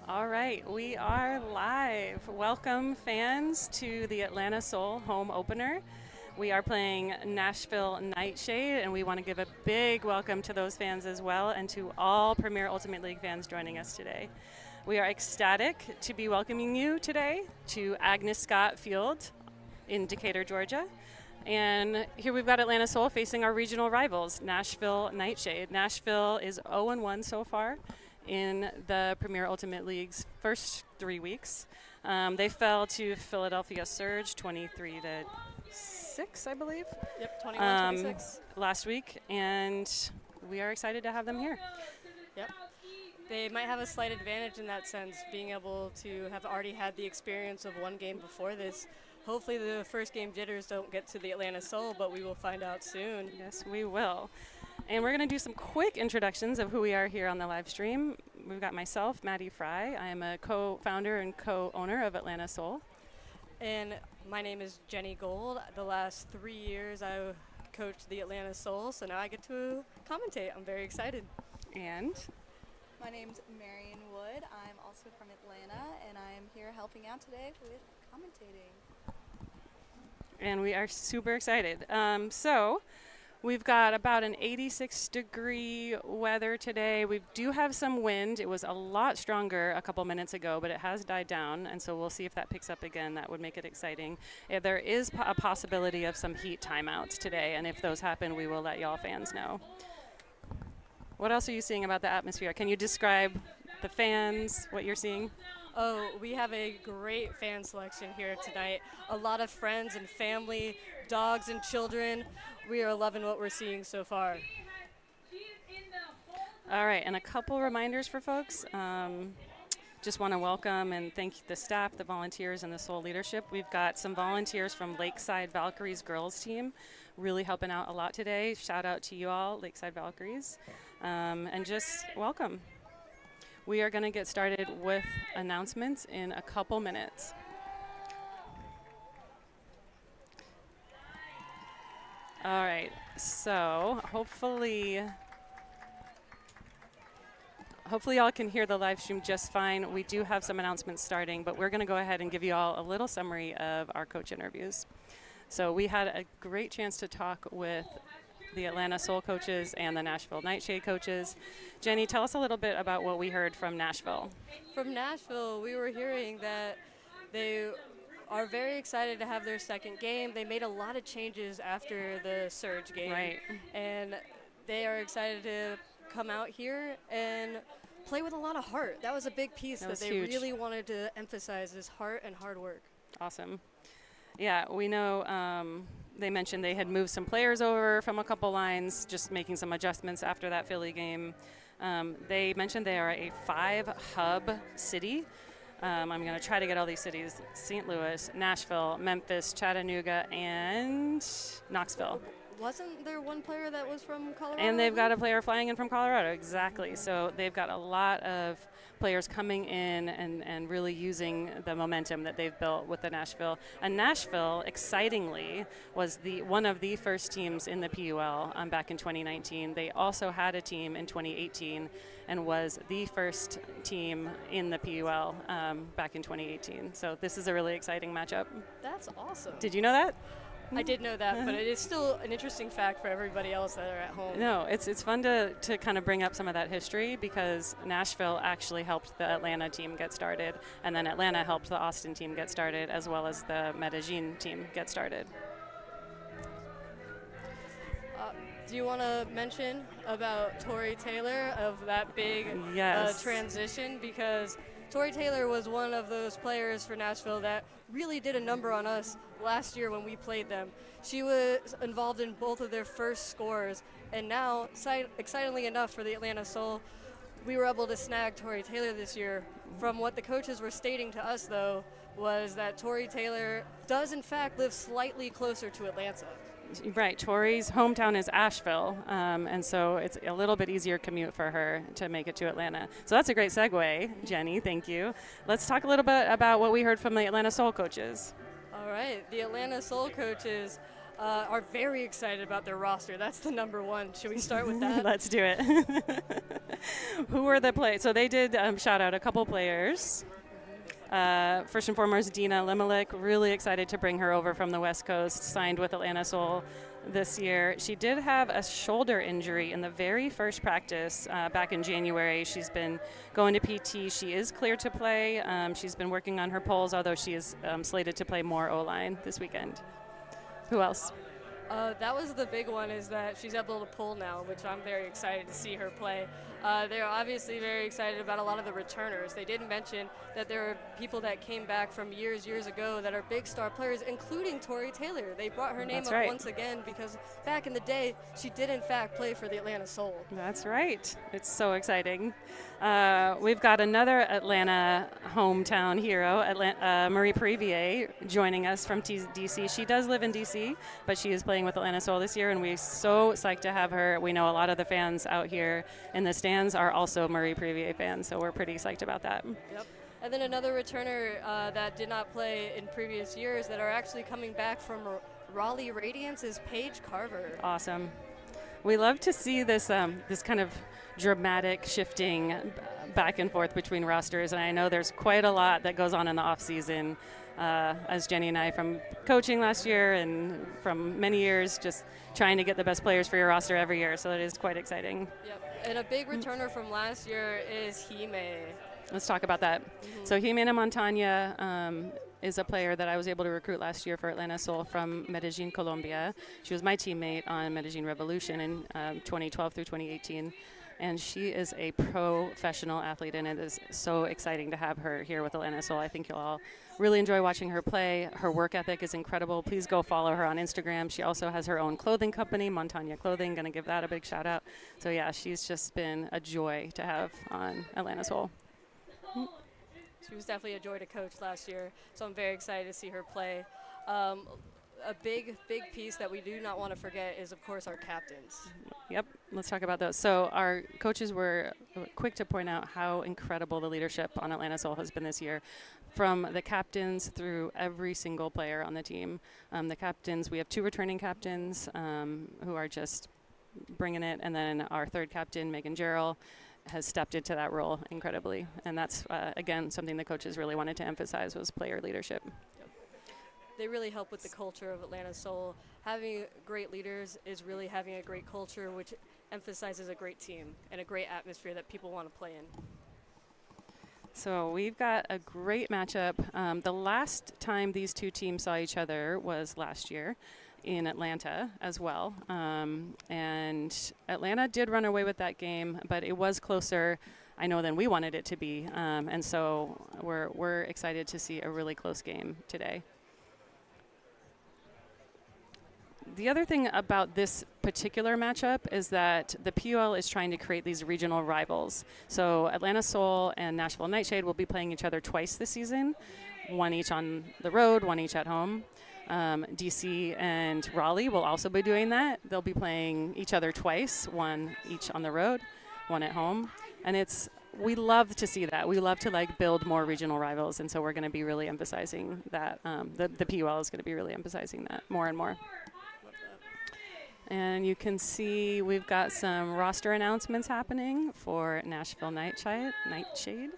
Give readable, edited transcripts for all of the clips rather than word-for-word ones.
All right, we are live. Welcome, fans, to the Atlanta Soul home opener. We are playing Nashville NightShade, and we want to give a big welcome to those fans as well and to all Premier Ultimate League fans joining us today. We are ecstatic to be welcoming you today to Agnes Scott Field in Decatur, Georgia. And here we've got Atlanta Soul facing our regional rivals, Nashville NightShade. Nashville is 0-1 so far in the Premier Ultimate League's first 3 weeks. They fell to Philadelphia Surge 23-6, I believe. Yep, 21-26. Last week, and we are excited to have them here. Yep. They might have a slight advantage in that sense, being able to have already had the experience of one game before this. Hopefully the first game jitters don't get to the Atlanta Soul, but we will find out soon. Yes, we will. And we're going to do some quick introductions of who we are here on the live stream. We've got myself, Maddie Fry. I am a co-founder and co-owner of Atlanta Soul. And my name is Jenny Gold. The last 3 years I coached the Atlanta Soul, so now I get to commentate. I'm very excited. And my name's Marion Wood. I'm also from Atlanta, and I'm here helping out today with commentating. And we are super excited. So we've got about an 86-degree weather today. We do have some wind. It was a lot stronger a couple minutes ago, but it has died down, and so we'll see if that picks up again. That would make it exciting. There is a possibility of some heat timeouts today, and if those happen, we will let y'all fans know. What else are you seeing about the atmosphere? Can you describe the fans, what you're seeing? Oh, we have a great fan selection here tonight. A lot of friends and family, dogs and children. We are loving what we're seeing so far. All right, and a couple reminders for folks. Just want to welcome and thank the staff, the volunteers, and the Soul leadership. We've got some volunteers from Lakeside Valkyries girls team really helping out a lot today. Shout out to you all, Lakeside Valkyries, and just welcome. We are going to get started with announcements in a couple minutes. All right, so hopefully y'all can hear the live stream just fine. We do have some announcements starting, but we're going to go ahead and give you all a little summary of our coach interviews. So we had a great chance to talk with the Atlanta Soul coaches and the Nashville NightShade coaches. Jenny, tell us a little bit about what we heard from Nashville. From Nashville, we were hearing that they are very excited to have their second game. They made a lot of changes after the Surge game. Right. And they are excited to come out here and play with a lot of heart. That was a big piece that they huge. really wanted to emphasize, is heart and hard work. Awesome. Yeah, we know they mentioned they had moved some players over from a couple lines, just making some adjustments after that Philly game. They mentioned they are a 5-hub city. I'm going to try to get all these cities: St. Louis, Nashville, Memphis, Chattanooga, and Knoxville. Wasn't there one player that was from Colorado? And they've got a player flying in from Colorado, exactly. So they've got a lot of players coming in and really using the momentum that they've built with the Nashville. And Nashville, excitingly, was one of the first teams in the PUL back in 2019. They also had a team in 2018 and was the first team in the PUL back in 2018. So this is a really exciting matchup. That's awesome. Did you know that? I did know that, but it is still an interesting fact for everybody else that are at home. No, it's fun to kind of bring up some of that history, because Nashville actually helped the Atlanta team get started, and then Atlanta helped the Austin team get started, as well as the Medellin team get started. Do you want to mention about Tori Taylor of that big Yes. transition? Because Tori Taylor was one of those players for Nashville that really did a number on us last year when we played them. She was involved in both of their first scores, and now, excitingly enough for the Atlanta Soul, we were able to snag Tori Taylor this year. From what the coaches were stating to us, though, was that Tori Taylor does in fact live slightly closer to Atlanta. Right, Tori's hometown is Asheville, and so it's a little bit easier commute for her to make it to Atlanta. So that's a great segue, Jenny, thank you. Let's talk a little bit about what we heard from the Atlanta Soul coaches. All right, the Atlanta Soul coaches, are very excited about their roster. That's the number one. Should we start with that? Let's do it. Who were the players? So they did shout out a couple players. First and foremost, Dina Limelik, really excited to bring her over from the West Coast, signed with Atlanta Soul this year. She did have a shoulder injury in the very first practice back in January. She's been going to PT. She is clear to play. She's been working on her poles, although she is slated to play more O-line this weekend. Who else? That was the big one, is that she's able to pull now, which I'm very excited to see her play. They're obviously very excited about a lot of the returners. They did mention that there are people that came back from years ago that are big star players, including Tori Taylor. They brought her name That's up right. once again because back in the day, she did in fact play for the Atlanta Soul. That's right. It's so exciting. We've got another Atlanta hometown hero, Marie Previer, joining us from DC. She does live in DC, but she is playing with Atlanta Soul this year, and we're so psyched to have her. We know a lot of the fans out here in the stands are also Marie Previer fans, so we're pretty psyched about that. Yep. And then another returner that did not play in previous years that are actually coming back from Raleigh Radiance is Paige Carver. Awesome. We love to see this this kind of dramatic shifting back and forth between rosters, and I know there's quite a lot that goes on in the off season. As Jenny and I, from coaching last year and from many years, just trying to get the best players for your roster every year, so it is quite exciting. Yep. And a big returner from last year is Hime. Let's talk about that. So Jimena Montaña is a player that I was able to recruit last year for Atlanta Soul from Medellin, Colombia. She was my teammate on Medellin Revolution in 2012 through 2018. And she is a professional athlete, and it is so exciting to have her here with Atlanta Soul. I think you'll all really enjoy watching her play. Her work ethic is incredible. Please go follow her on Instagram. She also has her own clothing company, Montaña Clothing. Going to give that a big shout out. So yeah, she's just been a joy to have on Atlanta Soul. She was definitely a joy to coach last year, so I'm very excited to see her play. A big piece that we do not want to forget is, of course, our captains. Yep, let's talk about those. So our coaches were quick to point out how incredible the leadership on Atlanta Soul has been this year, from the captains through every single player on the team. The captains, we have 2 returning captains who are just bringing it, and then our third captain, Megan Jarrell, has stepped into that role incredibly. And that's, again, something the coaches really wanted to emphasize was player leadership. They really help with the culture of Atlanta Soul. Having great leaders is really having a great culture, which emphasizes a great team and a great atmosphere that people want to play in. So we've got a great matchup. The last time these two teams saw each other was last year in Atlanta as well. And Atlanta did run away with that game, but it was closer, I know, than we wanted it to be. And so we're excited to see a really close game today. The other thing about this particular matchup is that the PUL is trying to create these regional rivals. So Atlanta Soul and Nashville NightShade will be playing each other twice this season, one each on the road, one each at home. DC and Raleigh will also be doing that. They'll be playing each other twice, one each on the road, one at home. And we love to see that. We love to build more regional rivals, and so we're going to be really emphasizing that. The PUL is going to be really emphasizing that more and more. And you can see we've got some roster announcements happening for Nashville NightShade.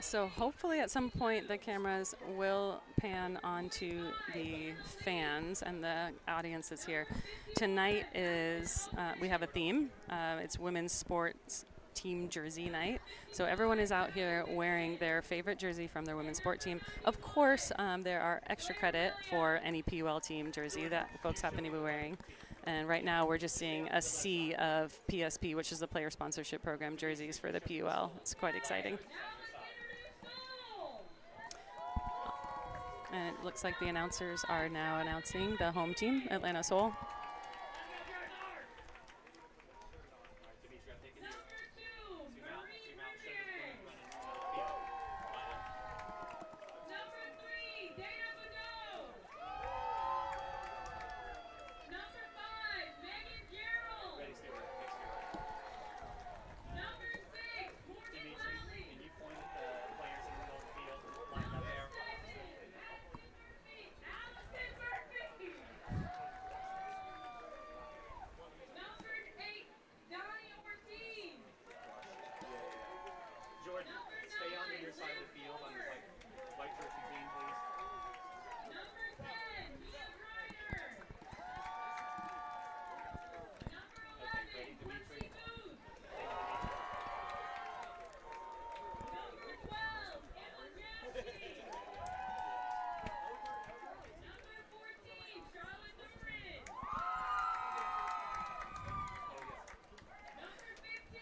So hopefully at some point the cameras will pan onto the fans and the audience that's here. Tonight is, we have a theme. It's women's sports team jersey night. So everyone is out here wearing their favorite jersey from their women's sport team. Of course, there are extra credit for any PUL team jersey that folks happen to be wearing. And right now we're just seeing a sea of PSP, which is the player sponsorship program jerseys for the PUL. It's quite exciting. And it looks like the announcers are now announcing the home team, Atlanta Soul.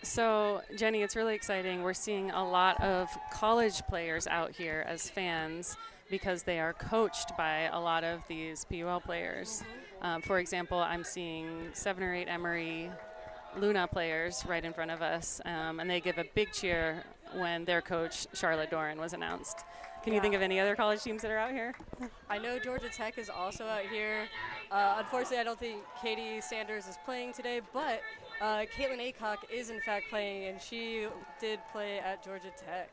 So, Jenny, it's really exciting. We're seeing a lot of college players out here as fans because they are coached by a lot of these PUL players. For example, I'm seeing 7 or 8 Emory Luna players right in front of us, and they give a big cheer when their coach, Charlotte Doran, was announced. Can you think of any other college teams that are out here? I know Georgia Tech is also out here. Unfortunately, I don't think Katie Sanders is playing today, but Caitlin Aycock is in fact playing, and she did play at Georgia Tech.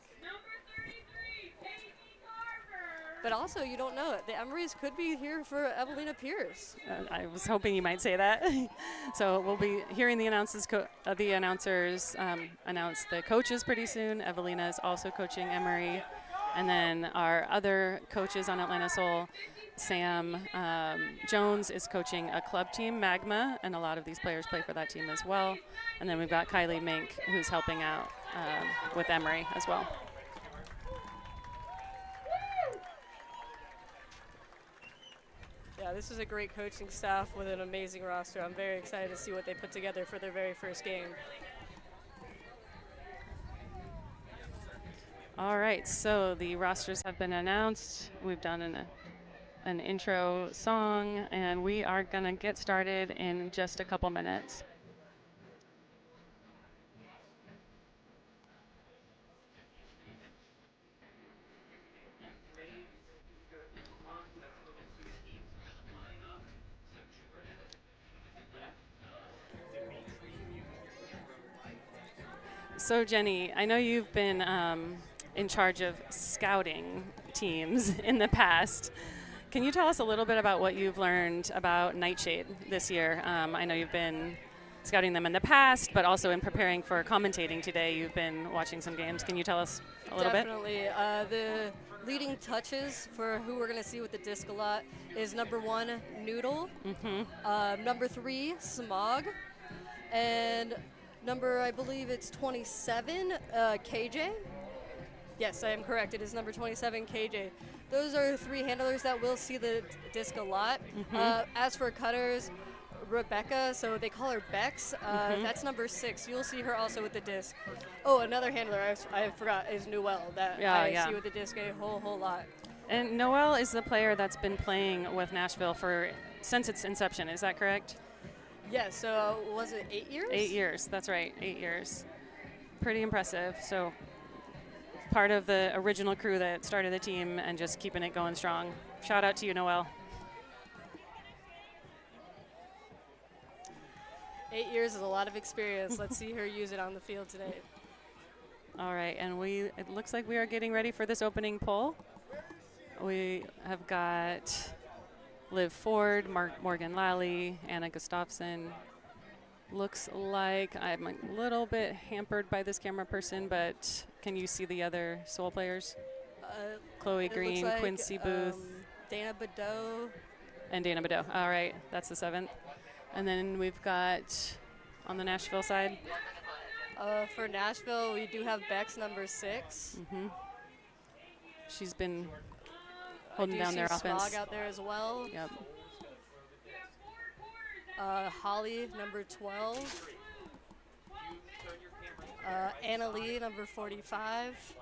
But also, you don't know it. The Emorys could be here for Evelina Pierce. I was hoping you might say that. So we'll be hearing the announcers announce the coaches pretty soon. Evelina is also coaching Emory. And then our other coaches on Atlanta Soul, Sam Jones is coaching a club team, Magma, and a lot of these players play for that team as well. And then we've got Kylie Mink, who's helping out with Emory as well. Yeah, this is a great coaching staff with an amazing roster. I'm very excited to see what they put together for their very first game. All right, so the rosters have been announced. We've done an intro song, and we are going to get started in just a couple minutes. So, Jenny, I know you've been in charge of scouting teams in the past. Can you tell us a little bit about what you've learned about NightShade this year? I know you've been scouting them in the past, but also in preparing for commentating today, you've been watching some games. Can you tell us a little bit? Definitely. The leading touches for who we're going to see with the disc a lot is number 1, Noodle, number 3, Smog, and number, I believe it's 27, KJ. Yes, I am correct. It is number 27, KJ. Those are 3 handlers that will see the disc a lot. As for cutters, Rebecca, so they call her Bex. That's number 6. You'll see her also with the disc. Oh, another handler I forgot is Noelle that I see with the disc a whole lot. And Noelle is the player that's been playing with Nashville since its inception. Is that correct? Yes. So was it 8 years? 8 years. That's right. 8 years. Pretty impressive. So part of the original crew that started the team and just keeping it going strong. Shout out to you, Noelle. 8 years is a lot of experience. Let's see her use it on the field today. All right, and it looks like we are getting ready for this opening poll. We have got Liv Ford, Morgan Lally, Anna Gustafson. Looks like I'm a little bit hampered by this camera person, but can you see the other Soul players? Chloe Green, like, Quincy Booth. Dana Badeau. And Dana Badeau. All right, that's the 7th. And then we've got on the Nashville side. For Nashville, we do have Bex number 6. She's been holding down their offense. Smog out there as well. Yep. Holly number 12. Anna Lee number 45.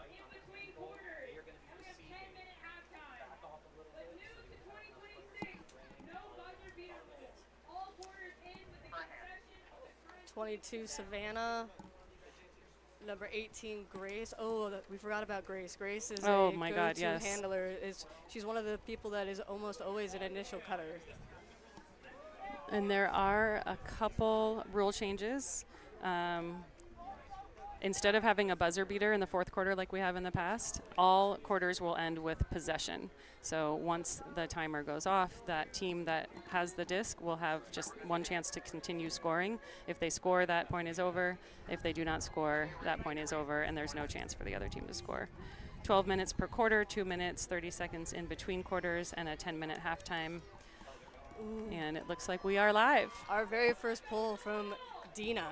#22 Savannah. Number 18 Grace. Oh, we forgot about Grace. Grace is oh a my God, go-to yes. handler. She's one of the people that is almost always an initial cutter. And there are a couple rule changes. Instead of having a buzzer beater in the fourth quarter like we have in the past, all quarters will end with possession. So once the timer goes off, that team that has the disc will have just one chance to continue scoring. If they score, that point is over. If they do not score, that point is over, and there's no chance for the other team to score. 12 minutes per quarter, 2 minutes, 30 seconds in between quarters, and a 10-minute halftime. Ooh. And it looks like we are live. Our very first pull from Dina.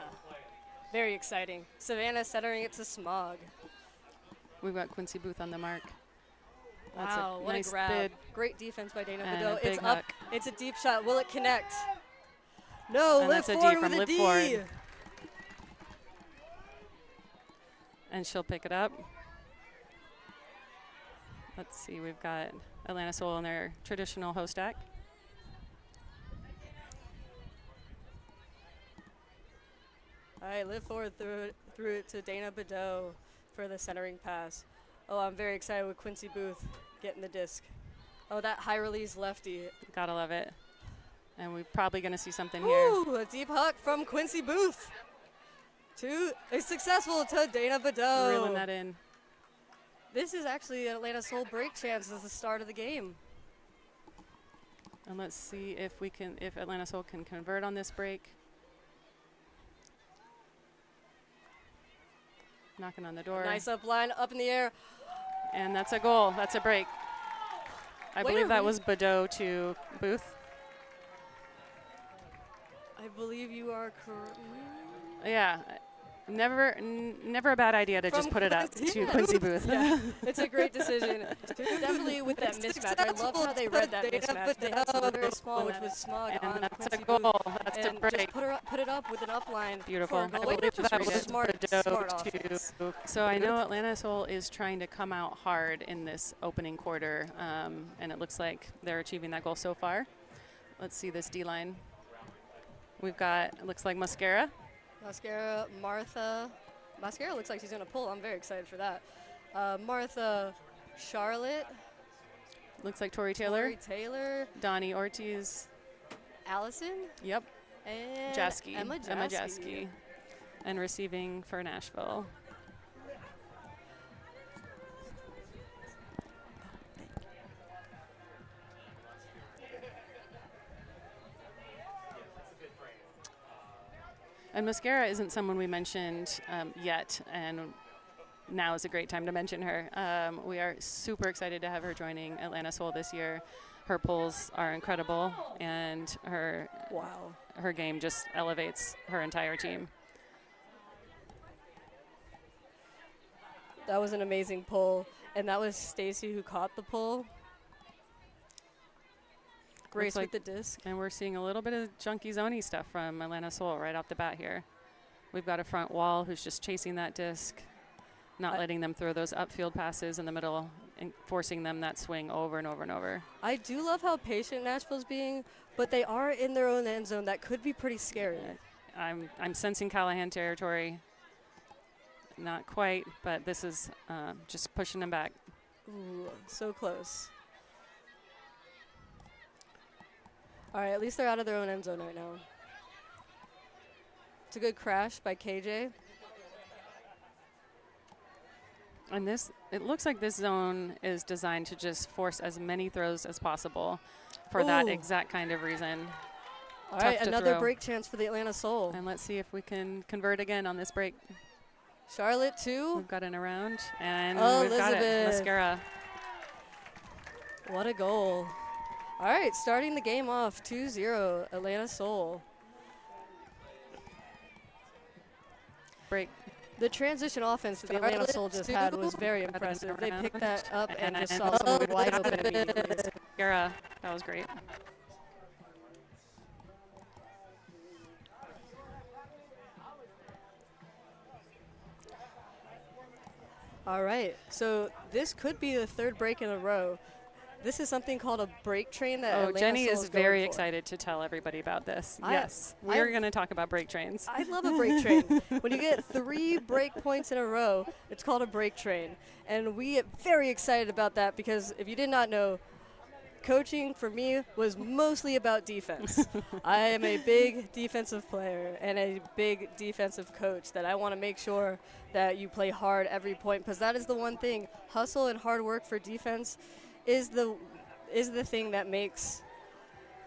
Very exciting. Savannah centering it to Smog. We've got Quincy Booth on the mark. Wow, what nice a grab. bid. Great defense by Dana And Vidot. a big It's hook. up. It's a deep shot. Will it connect? No, And live that's a D forward from with a Live D. Forward. And she'll pick it up. Let's see, we've got Atlanta Soul in their traditional host stack. All right, live forward through it to Dana Vidot for the centering pass. Oh, I'm very excited with Quincy Booth getting the disc. Oh, that high release lefty. Gotta love it. And we're probably gonna see something Ooh, here. a deep hook from Quincy Booth. It's successful to Dana Vidot. Reeling that in. This is actually an Atlanta Soul break chance as the start of the game. And let's see if Atlanta Soul can convert on this break. Knocking on the door. Nice up line, up in the air. And that's a goal. That's a break. I Wait, believe that was Vidot to Booth. I believe you are correct. Yeah. Never a bad idea to just put it up to Quincy Booth. Yeah, it's a great decision. Definitely with that mismatch. I love how they read that mismatch. They had someone very small, which was Smog And on that's Quincy a goal. Booth. That's a And break. just put it up with an upline. Beautiful. For a I goal. believe Just that was was smart offense. So I know Atlanta Soul is trying to come out hard in this opening quarter, and it looks like they're achieving that goal so far. Let's see this D-line. We've got, it looks like Mascara. Martha. Mascara looks like she's going to pull. I'm very excited for that. Martha, Charlotte. Looks like Tori Taylor. Taylor. Donnie Ortiz. Allison. Yep. And Jaski. Emma Jaski. And receiving for Nashville. And Mascara isn't someone we mentioned yet, and now is a great time to mention her. We are super excited to have her joining Atlanta Soul this year. Her pulls are incredible, and her game just elevates her entire team. That was an amazing pull, and that was Stacy who caught the pull. Grace with the disc. And we're seeing a little bit of junky zony stuff from Atlanta Soul right off the bat here. We've got a front wall who's just chasing that disc, not letting them throw those upfield passes in the middle and forcing them that swing over and over and over. I do love how patient Nashville's being, but they are in their own end zone. That could be pretty scary. I'm sensing Callahan territory. Not quite, but this is just pushing them back. Ooh, so close. All right, at least they're out of their own end zone right now. It's a good crash by KJ. And it looks like this zone is designed to just force as many throws as possible for that exact kind of reason. All right, another break chance for the Atlanta Soul. And let's see if we can convert again on this break. Charlotte, too. We've got an around, and Elizabeth. we've got it. Mascara. What a goal. All right, starting the game off 2-0, Atlanta Soul. Break. The transition offense that the Atlanta Soul just had was very impressive. They picked that up and just saw someone wide open immediately. That was great. All right, so this could be the third break in a row. This is something called a break train that Atlanta Jenny Soul is very excited to tell everybody about this. Yes, we're going to talk about break trains. I love a break train. When you get 3 break points in a row, it's called a break train. And we get very excited about that because if you did not know, coaching for me was mostly about defense. I am a big defensive player and a big defensive coach that I want to make sure that you play hard every point because that is the one thing. Hustle and hard work for defense is the thing that makes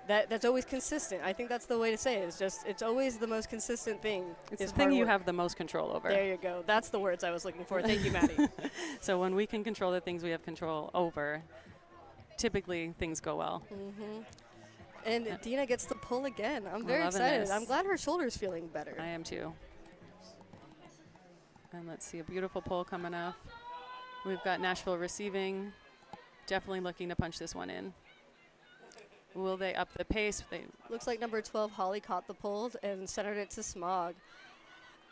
that's always consistent. I think that's the way to say it. It's always the most consistent thing. It's the thing you have the most control over. There you go. That's the words I was looking for. Thank you, Maddie. So when we can control the things we have control over, typically things go well. Mm-hmm. And Dina gets to pull again. I'm very excited. This. I'm glad her shoulder's feeling better. I am too. And let's see, a beautiful pull coming up. We've got Nashville receiving. Definitely looking to punch this one in. Will they up the pace? Looks like number 12, Holly, caught the pull and centered it to Smog.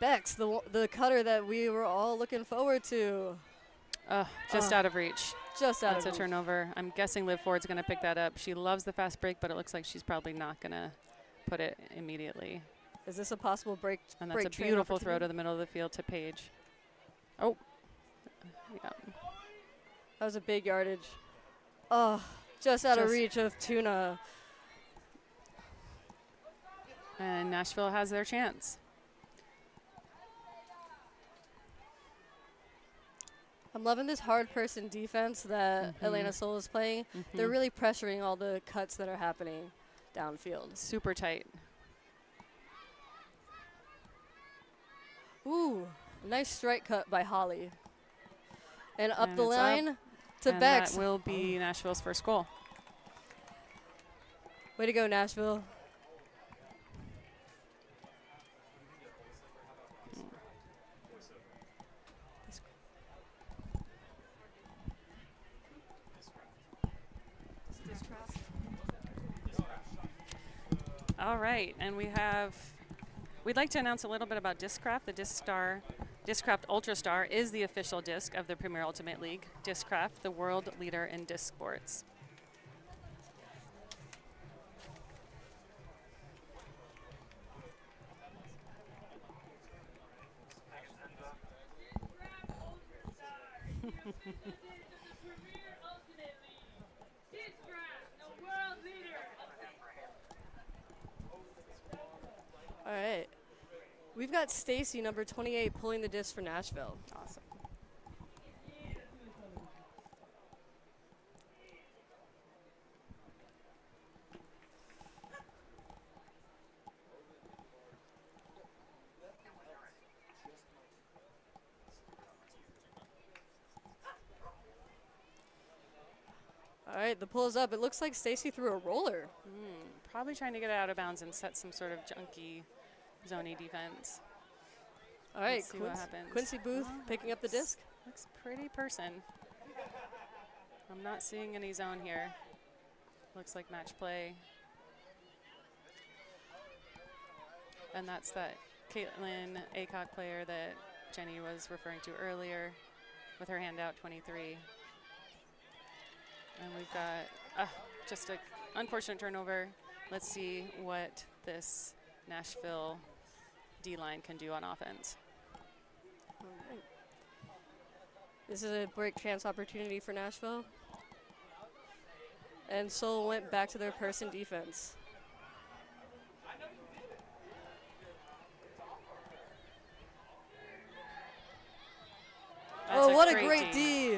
Bex, the cutter that we were all looking forward to. Just out of reach. Just out of reach. That's a turnover. I'm guessing Liv Ford's going to pick that up. She loves the fast break, but it looks like she's probably not going to put it immediately. Is this a possible break? And that's a beautiful throw to the middle of the field to Paige. Oh, yeah. That was a big yardage. Oh, just out of reach of Tuna. And Nashville has their chance. I'm loving this hard person defense that Atlanta Soul is playing. They're really pressuring all the cuts that are happening downfield. Super tight. Ooh, nice strike cut by Holly. And up the it's line to and Bex. That will be Nashville's first goal. Way to go, Nashville. All right, and we'd like to announce a little bit about Discraft. The Discraft Ultra Star is the official disc of the Premier Ultimate League. Discraft, the world leader in disc sports. All right. We've got Stacy, number 28, pulling the disc for Nashville. Awesome. All right, the pull is up. It looks like Stacy threw a roller. Probably trying to get it out of bounds and set some sort of junky, zony defense. All right, Let's see what happens. Quincy Booth picking up the disc. Looks pretty person. I'm not seeing any zone here. Looks like match play. And that's that Caitlin Acock player that Jenny was referring to earlier with her hand out, 23. And we've got just an unfortunate turnover. Let's see what this Nashville D-line can do on offense. All right. This is a break chance opportunity for Nashville. And Soul went back to their person defense. That's what a great D.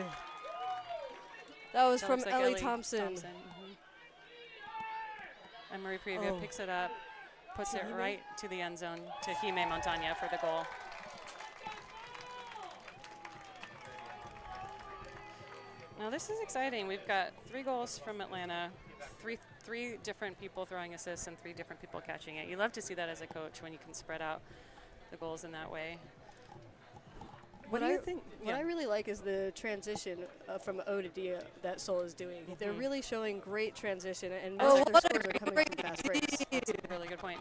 That was from like Ellie Thompson. And Marie Previa picks it up, puts it right to the end zone to Jime Montaña for the goal. Now this is exciting. We've got 3 goals from Atlanta, three different people throwing assists and 3 different people catching it. You love to see that as a coach when you can spread out the goals in that way. What do you think? What I really like is the transition from O to D that Seoul is doing. They're really showing great transition, and most of their scores are coming from fast breaks. That's a really good point.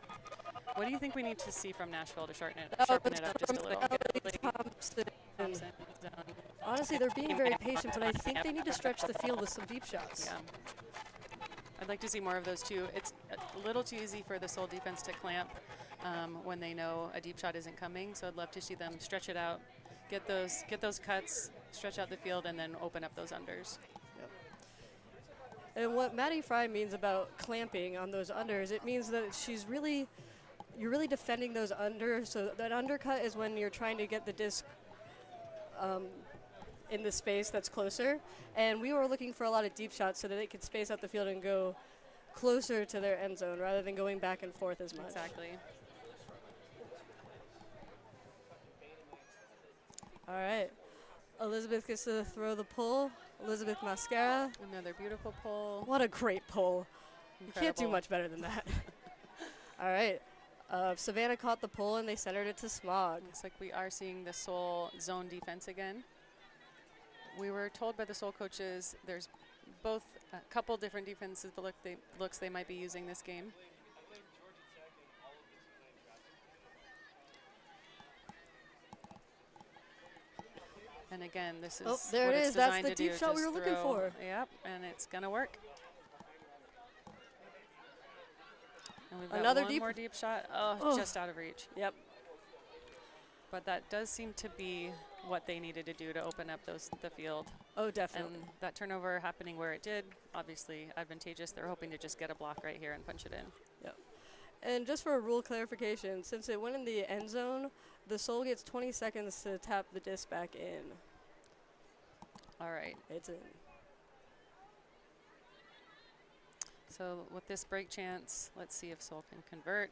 What do you think we need to see from Nashville to sharpen it up just a little? Thompson. Thompson zone. Honestly, they're being very patient, but I think they need to stretch the field with some deep shots. Yeah. I'd like to see more of those too. It's a little too easy for the Seoul defense to clamp when they know a deep shot isn't coming. So I'd love to see them stretch it out, get those cuts, stretch out the field, and then open up those unders. Yep. And what Maddie Fry means about clamping on those unders, it means that you're really defending those unders. So that undercut is when you're trying to get the disc in the space that's closer. And we were looking for a lot of deep shots so that they could space out the field and go closer to their end zone rather than going back and forth as much. Exactly. All right. Elizabeth gets to throw the pull. Elizabeth Mascara. Another beautiful pull. What a great pull. Incredible. You can't do much better than that. All right. Savannah caught the pull, and they centered it to Smog. Looks like we are seeing the Seoul zone defense again. We were told by the Seoul coaches there's both a couple different defenses looks they might be using this game. And again, this is there what it it's is. That's designed the to deep do, shot we just were looking throw. for. Yep, and it's going to work. And we've got Another one more deep shot. Oh, just out of reach. Yep. But that does seem to be what they needed to do to open up the field. Oh, definitely. And that turnover happening where it did, obviously advantageous. They're hoping to just get a block right here and punch it in. Yep. And just for a rule clarification, since it went in the end zone, the Seoul gets 20 seconds to tap the disc back in. All right. It's in. So with this break chance, let's see if Seoul can convert.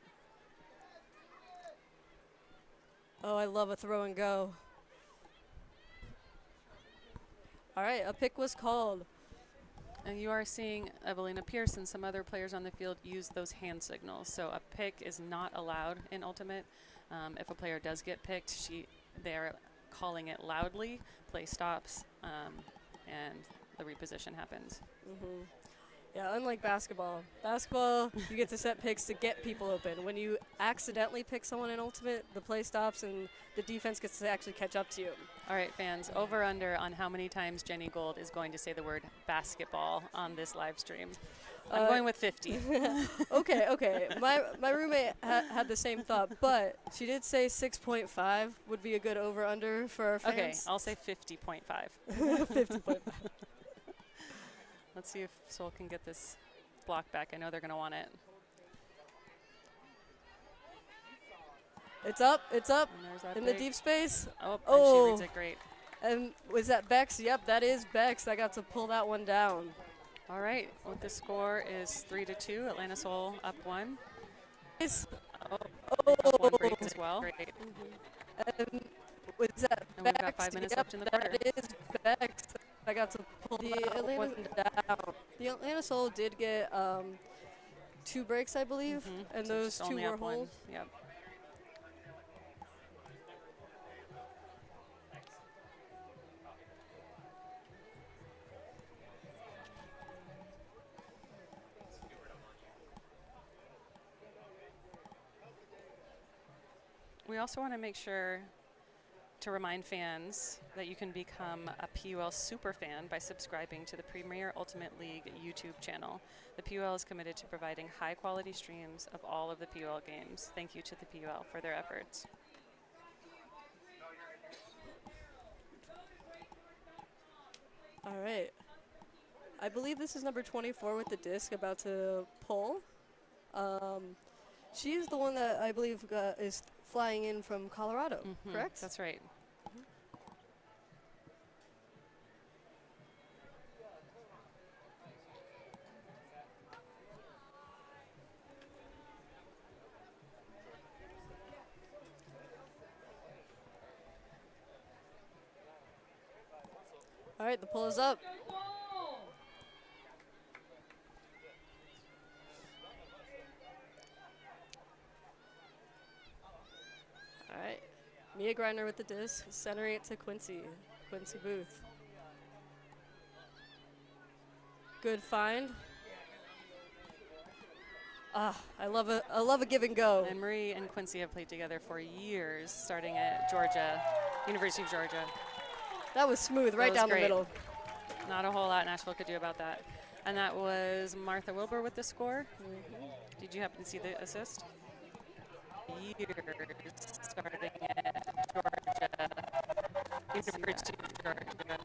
Oh, I love a throw and go. All right, a pick was called. And you are seeing Evelina Pierce and some other players on the field use those hand signals. So a pick is not allowed in Ultimate. If a player does get picked, they're calling it loudly, play stops, and the reposition happens. Mm-hmm. Yeah, unlike basketball. Basketball, you get to set picks to get people open. When you accidentally pick someone in Ultimate, the play stops and the defense gets to actually catch up to you. All right, fans, over under on how many times Jenny Gold is going to say the word basketball on this live stream. I'm going with 50. Okay. My roommate had the same thought, but she did say 6.5 would be a good over-under for our fans. Okay, I'll say 50.5. 50.5. Let's see if Seoul can get this block back. I know they're going to want it. It's up in the pick. deep space. Oh, Oh. and she reads it great. And was that Bex? Yep, that is Bex. I got to pull that one down. All right, what the score is 3-2. Atlanta Seoul up 1. Up 1 break as well. Great. Was that And Bex? we've got 5 minutes Yep, left in the quarter. that is Bex. I got to pull that one down. The Atlanta Soul did get 2 breaks, I believe, and So those just 2 only were up 1. holds. Yep. We also want to make sure to remind fans that you can become a PUL superfan by subscribing to the Premier Ultimate League YouTube channel. The PUL is committed to providing high-quality streams of all of the PUL games. Thank you to the PUL for their efforts. All right. I believe this is number 24 with the disc about to pull. She is the one that I believe is flying in from Colorado, correct? That's right. All right, the pull is up. All right. Mia Griner with the disc, centering it to Quincy Booth. Good find. I love a give and go. And Marie and Quincy have played together for years, starting at Georgia, University of Georgia. That was smooth, right down the middle. Not a whole lot Nashville could do about that. And that was Martha Wilbur with the score. Did you happen to see the assist? Years, starting at Georgia, University of Georgia.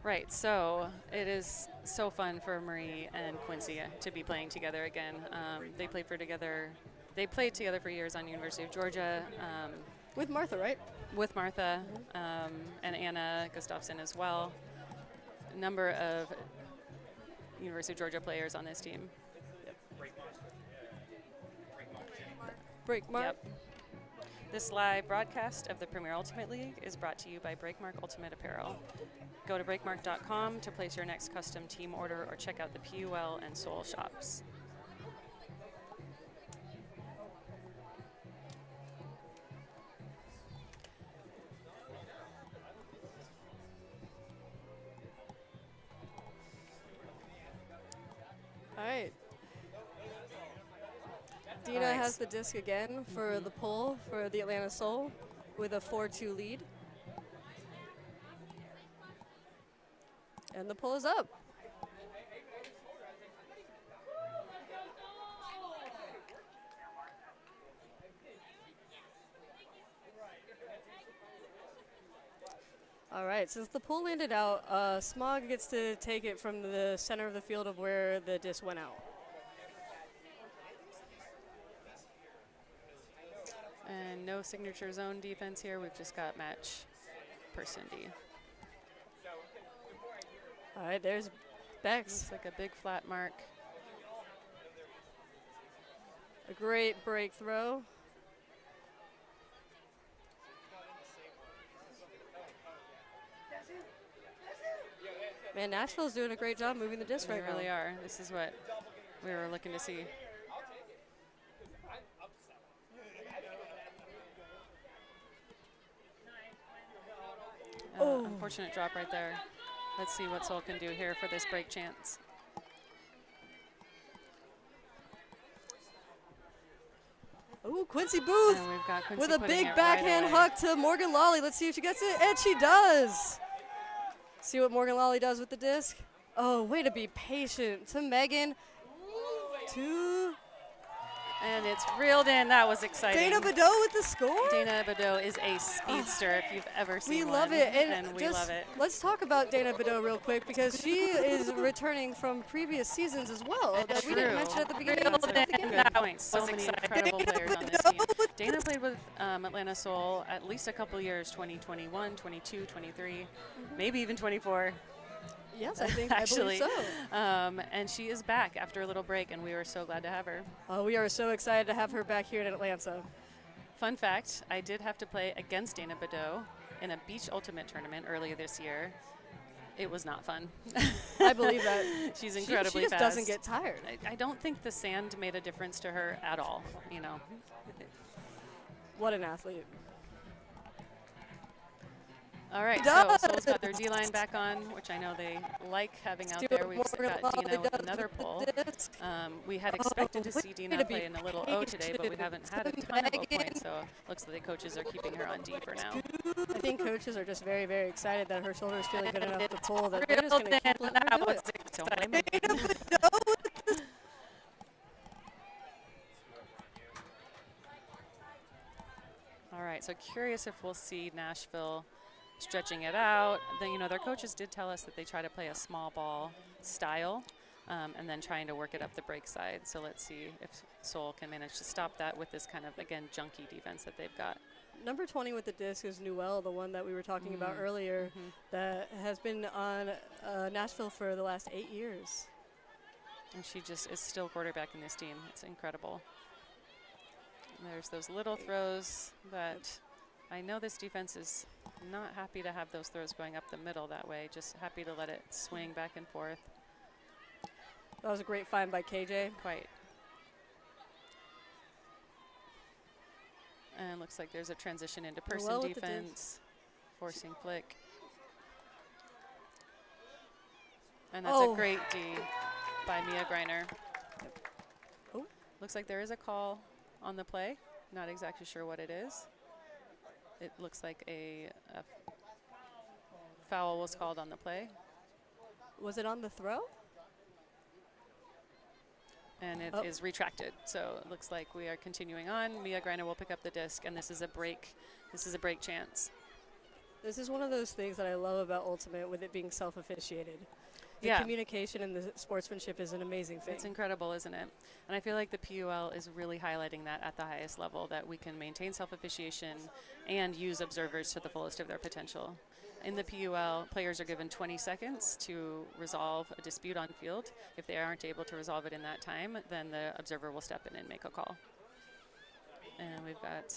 Right, so it is so fun for Marie and Quincy to be playing together again. They played together for years on University of Georgia. With Martha, right? With Martha and Anna Gustafson as well. A number of University of Georgia players on this team. Breakmark. Yep. This live broadcast of the Premier Ultimate League is brought to you by Breakmark Ultimate Apparel. Go to breakmark.com to place your next custom team order or check out the PUL and Soul shops. All right. Dina has the disc again for the pull for the Atlanta Soul with a 4-2 lead. And the pull is up. All right, since the pull landed out, Smog gets to take it from the center of the field of where the disc went out. And no signature zone defense here. We've just got match person D. All right, there's Bex. Looks like a big flat mark. A great break throw. Man, Nashville's doing a great job moving the disc right now. They really are. This is what we were looking to see. Unfortunate drop right there. Let's see what Soul can do here for this break chance. Ooh, Quincy Booth And we've got Quincy with a putting big it backhand right away. hook to Morgan Lawley. Let's see if she gets it, and she does. See what Morgan Lawley does with the disc. Oh, way to be patient. To Megan. And it's reeled in. That was exciting. Dana Badeau with the score. Dana Badeau is a speedster if you've ever seen We one. love it. And we just love it. let's talk about Dana Badeau real quick because she is returning from previous seasons as well. That we didn't mention at the beginning. So many incredible players on this team. Dana played with Atlanta Soul at least a couple years, 2021, 22, 23, maybe even 24. Yes, I believe so. And she is back after a little break, and we were so glad to have her. We are so excited to have her back here in Atlanta. Fun fact, I did have to play against Dana Badeau in a beach ultimate tournament earlier this year. It was not fun. I believe that. She's incredibly she just fast. doesn't get tired. I don't think the sand made a difference to her at all, you know. What an athlete. All right, so Soul's got their D-line back on, which I know they like having out there. We've got Dina with another pull. We had expected to see Dina play in a little O today, but we haven't had a ton of O points, so looks like the coaches are keeping her on D for now. I think coaches are just very, very excited that her shoulder is feeling good enough to pull that they're just going to keep letting her do it. All right, so curious if we'll see Nashville stretching it out. Then, you know, their coaches did tell us that they try to play a small ball style and then trying to work it up the break side. So let's see if Soul can manage to stop that with this kind of, again, junky defense that they've got. Number 20 with the disc is Newell, the one that we were talking about earlier, that has been on Nashville for the last 8 years. And she just is still quarterbacking this team. It's incredible. And there's those little throws that I know this defense is not happy to have those throws going up the middle that way, just happy to let it swing back and forth. That was a great find by KJ. Quite. And looks like there's a transition into person Well with the defense, forcing flick. And that's a great D by Mia Greiner. Oh. Looks like there is a call on the play. Not exactly sure what it is. It looks like a foul was called on the play. Was it on the throw? And it is retracted. So it looks like we are continuing on. Mia Greiner will pick up the disc, and this is a break. This is a break chance. This is one of those things that I love about Ultimate with it being self-officiated. The communication and the sportsmanship is an amazing thing. It's incredible, isn't it? And I feel like the PUL is really highlighting that at the highest level, that we can maintain self-officiation and use observers to the fullest of their potential. In the PUL, players are given 20 seconds to resolve a dispute on field. If they aren't able to resolve it in that time, then the observer will step in and make a call. And we've got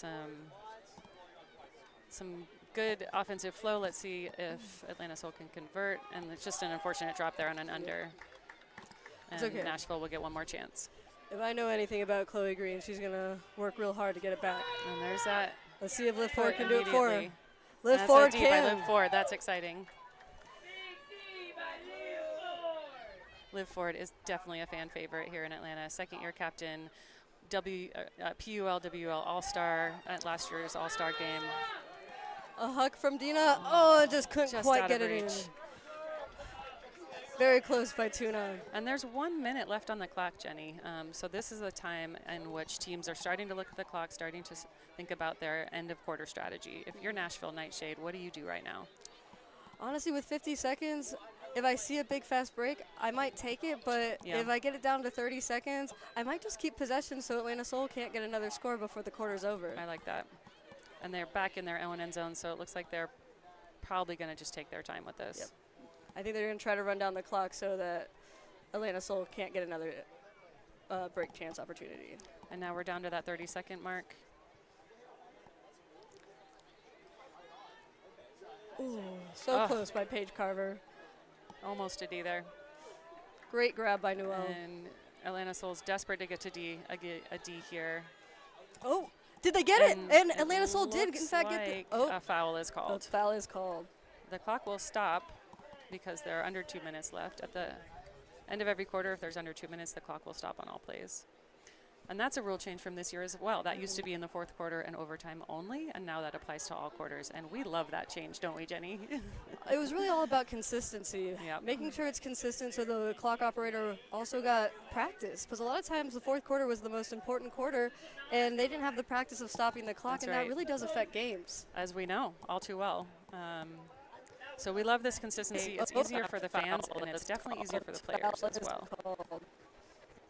some good offensive flow. Let's see if Atlanta Soul can convert. And it's just an unfortunate drop there on an under. And okay. Nashville will get one more chance. If I know anything about Chloe Green, she's going to work real hard to get it back. And there's that. Let's see if Liv Ford can do it for her. Liv That's Ford a D by can. Liv Ford. That's exciting. Liv Ford is definitely a fan favorite here in Atlanta. Second-year captain, PUL, WL All-Star at last year's All-Star game. A huck from Dina. Oh, just couldn't quite get it in. Very close by 2-9. And there's 1 minute left on the clock, Jenny. So this is the time in which teams are starting to look at the clock, starting to think about their end-of-quarter strategy. If you're Nashville NightShade, what do you do right now? Honestly, with 50 seconds, if I see a big fast break, I might take it. But if I get it down to 30 seconds, I might just keep possession so Atlanta Soul can't get another score before the quarter's over. I like that. And they're back in their own end zone, so it looks like they're probably going to just take their time with this. Yep. I think they're going to try to run down the clock so that Atlanta Soul can't get another break chance opportunity. And now we're down to that 30-second mark. Ooh, so close by Paige Carver. Almost a D there. Great grab by Newell. And Atlanta Soul's desperate to get to a D here. Oh, did they get it? And Atlanta Soul did, in fact, get the... Oh, a foul is called. A foul is called. The clock will stop because there are under 2 minutes left. At the end of every quarter, if there's under 2 minutes, the clock will stop on all plays. And that's a rule change from this year as well. That used to be in the fourth quarter and overtime only, and now that applies to all quarters. And we love that change, don't we, Jenny? It was really all about consistency. Yep. Making sure it's consistent so the clock operator also got practice. Because a lot of times the fourth quarter was the most important quarter, and they didn't have the practice of stopping the clock, that really does affect games. As we know, all too well. So we love this consistency. It's easier for the fans, and it's definitely easier for the players as well.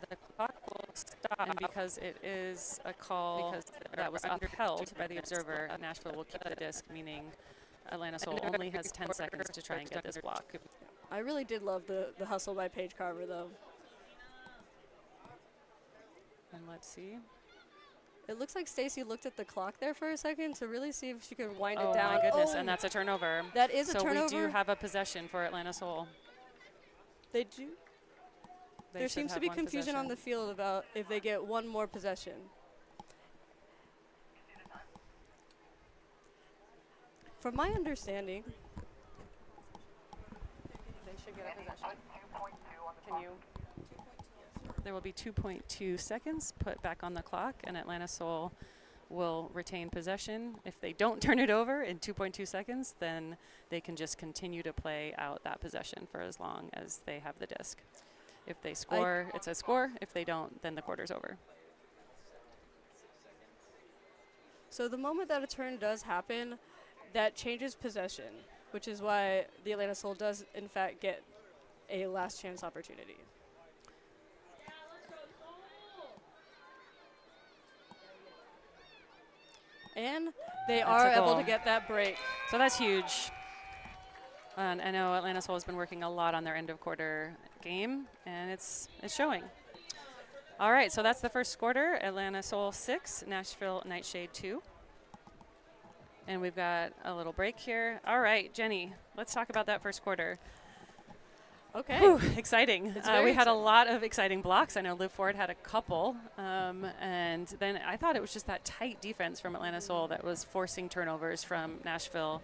The clock will stop, and because it is a call that was upheld by the observer, Nashville will keep the disc, meaning Atlanta Soul only has 10 seconds to try and get this block. I really did love the hustle by Paige Carver, though. And let's see. It looks like Stacy looked at the clock there for a second to really see if she could wind it down. Oh, my goodness, and that's a turnover. That is a turnover. So we do have a possession for Atlanta Soul. They do. There seems to be confusion on the field about if they get one more possession. From my understanding, they should get a possession. Can you? There will be 2.2 seconds put back on the clock, and Atlanta Soul will retain possession. If they don't turn it over in 2.2 seconds, then they can just continue to play out that possession for as long as they have the disc. If they score, it's a score. If they don't, then the quarter's over. So the moment that a turn does happen, that changes possession, which is why the Atlanta Soul does, in fact, get a last chance opportunity. And they are able to get that break. So that's huge. And I know Atlanta Soul has been working a lot on their end of quarter game, and it's showing. All right, so that's the first quarter. Atlanta Soul 6, Nashville NightShade 2. And we've got a little break here. All right, Jenny, let's talk about that first quarter. Okay. Whew, exciting. It's We very had a exciting. lot of exciting blocks. I know Liv Ford had a couple. And then I thought it was just that tight defense from Atlanta Soul that was forcing turnovers from Nashville,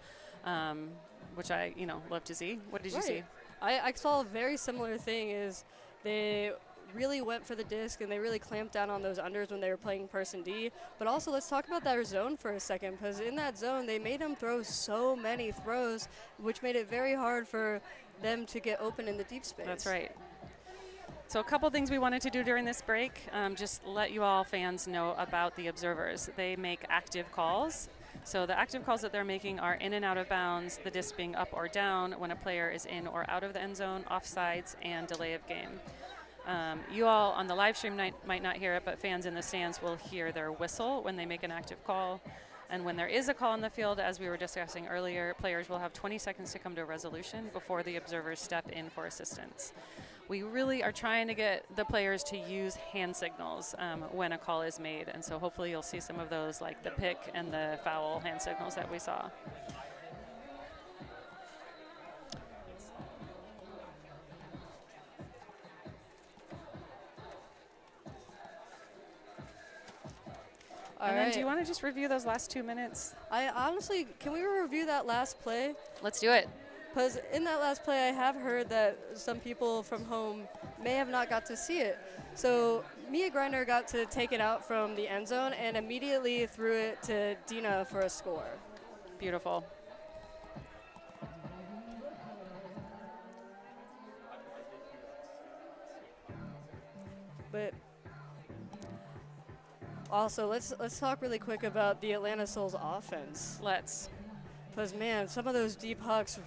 which I, love to see. What did you see? I saw a very similar thing. Is they really went for the disc and they really clamped down on those unders when they were playing person D. But also, let's talk about that zone for a second, because in that zone, they made them throw so many throws, which made it very hard for them to get open in the deep space. That's right. So a couple things we wanted to do during this break, just let you all fans know about the observers. They make active calls. So the active calls that they're making are in and out of bounds, the disc being up or down when a player is in or out of the end zone, offsides, and delay of game. You all on the live stream might not hear it, but fans in the stands will hear their whistle when they make an active call. And when there is a call on the field, as we were discussing earlier, players will have 20 seconds to come to a resolution before the observers step in for assistance. We really are trying to get the players to use hand signals when a call is made. And so hopefully you'll see some of those, like the pick and the foul hand signals that we saw. And then do you want to just review those last 2 minutes? I honestly, can we review that last play? Let's do it. Because in that last play, I have heard that some people from home may have not got to see it. So Mia Griner got to take it out from the end zone and immediately threw it to Dina for a score. Beautiful. But also, let's talk really quick about the Atlanta Soul's offense. Let's. Because, man, some of those deep hucks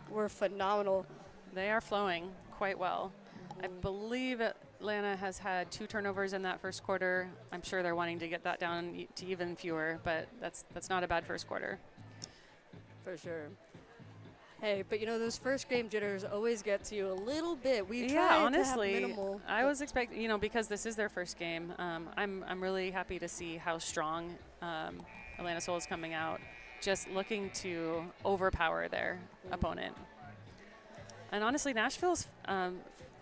were phenomenal. They are flowing quite well. I believe Atlanta has had 2 turnovers in that first quarter. I'm sure they're wanting to get that down to even fewer, but that's not a bad first quarter. For sure. Hey, but those first game jitters always get to you a little bit. We Yeah, try honestly, to have minimal. I was expecting, because this is their first game. I'm really happy to see how strong Atlanta Soul is coming out, just looking to overpower their opponent. And honestly, Nashville's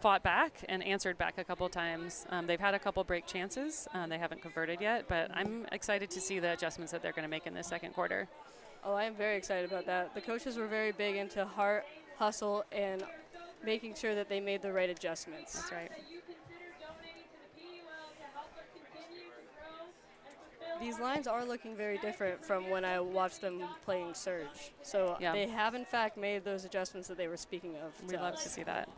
fought back and answered back a couple times. They've had a couple break chances. They haven't converted yet, but I'm excited to see the adjustments that they're going to make in the second quarter. Oh, I am very excited about that. The coaches were very big into heart, hustle, and making sure that they made the right adjustments. That's right. These lines are looking very different from when I watched them playing Surge. So Yeah. they have, in fact, made those adjustments that they were speaking of. We'd love to see that.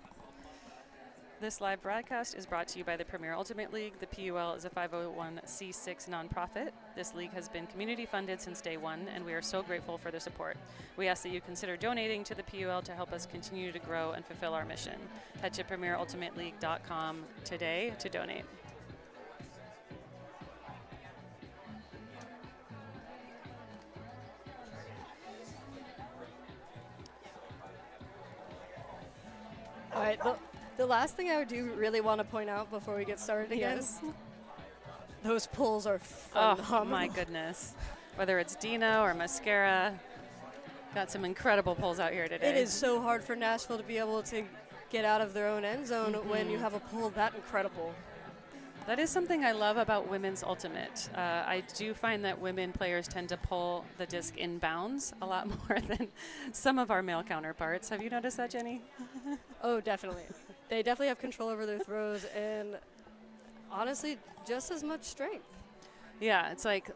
This live broadcast is brought to you by the Premier Ultimate League. The PUL is a 501c6 nonprofit. This league has been community funded since day one, and we are so grateful for the support. We ask that you consider donating to the PUL to help us continue to grow and fulfill our mission. Head to premierultimateleague.com today to donate. All right. The last thing I do really want to point out before we get started again, Yes. those pulls are phenomenal. Oh, my goodness. Whether it's Dina or Mascara, got some incredible pulls out here today. It is so hard for Nashville to be able to get out of their own end zone when you have a pull that incredible. That is something I love about women's ultimate. I do find that women players tend to pull the disc in bounds a lot more than some of our male counterparts. Have you noticed that, Jenny? Oh, definitely. They definitely have control over their throws and, honestly, just as much strength. Yeah, it's like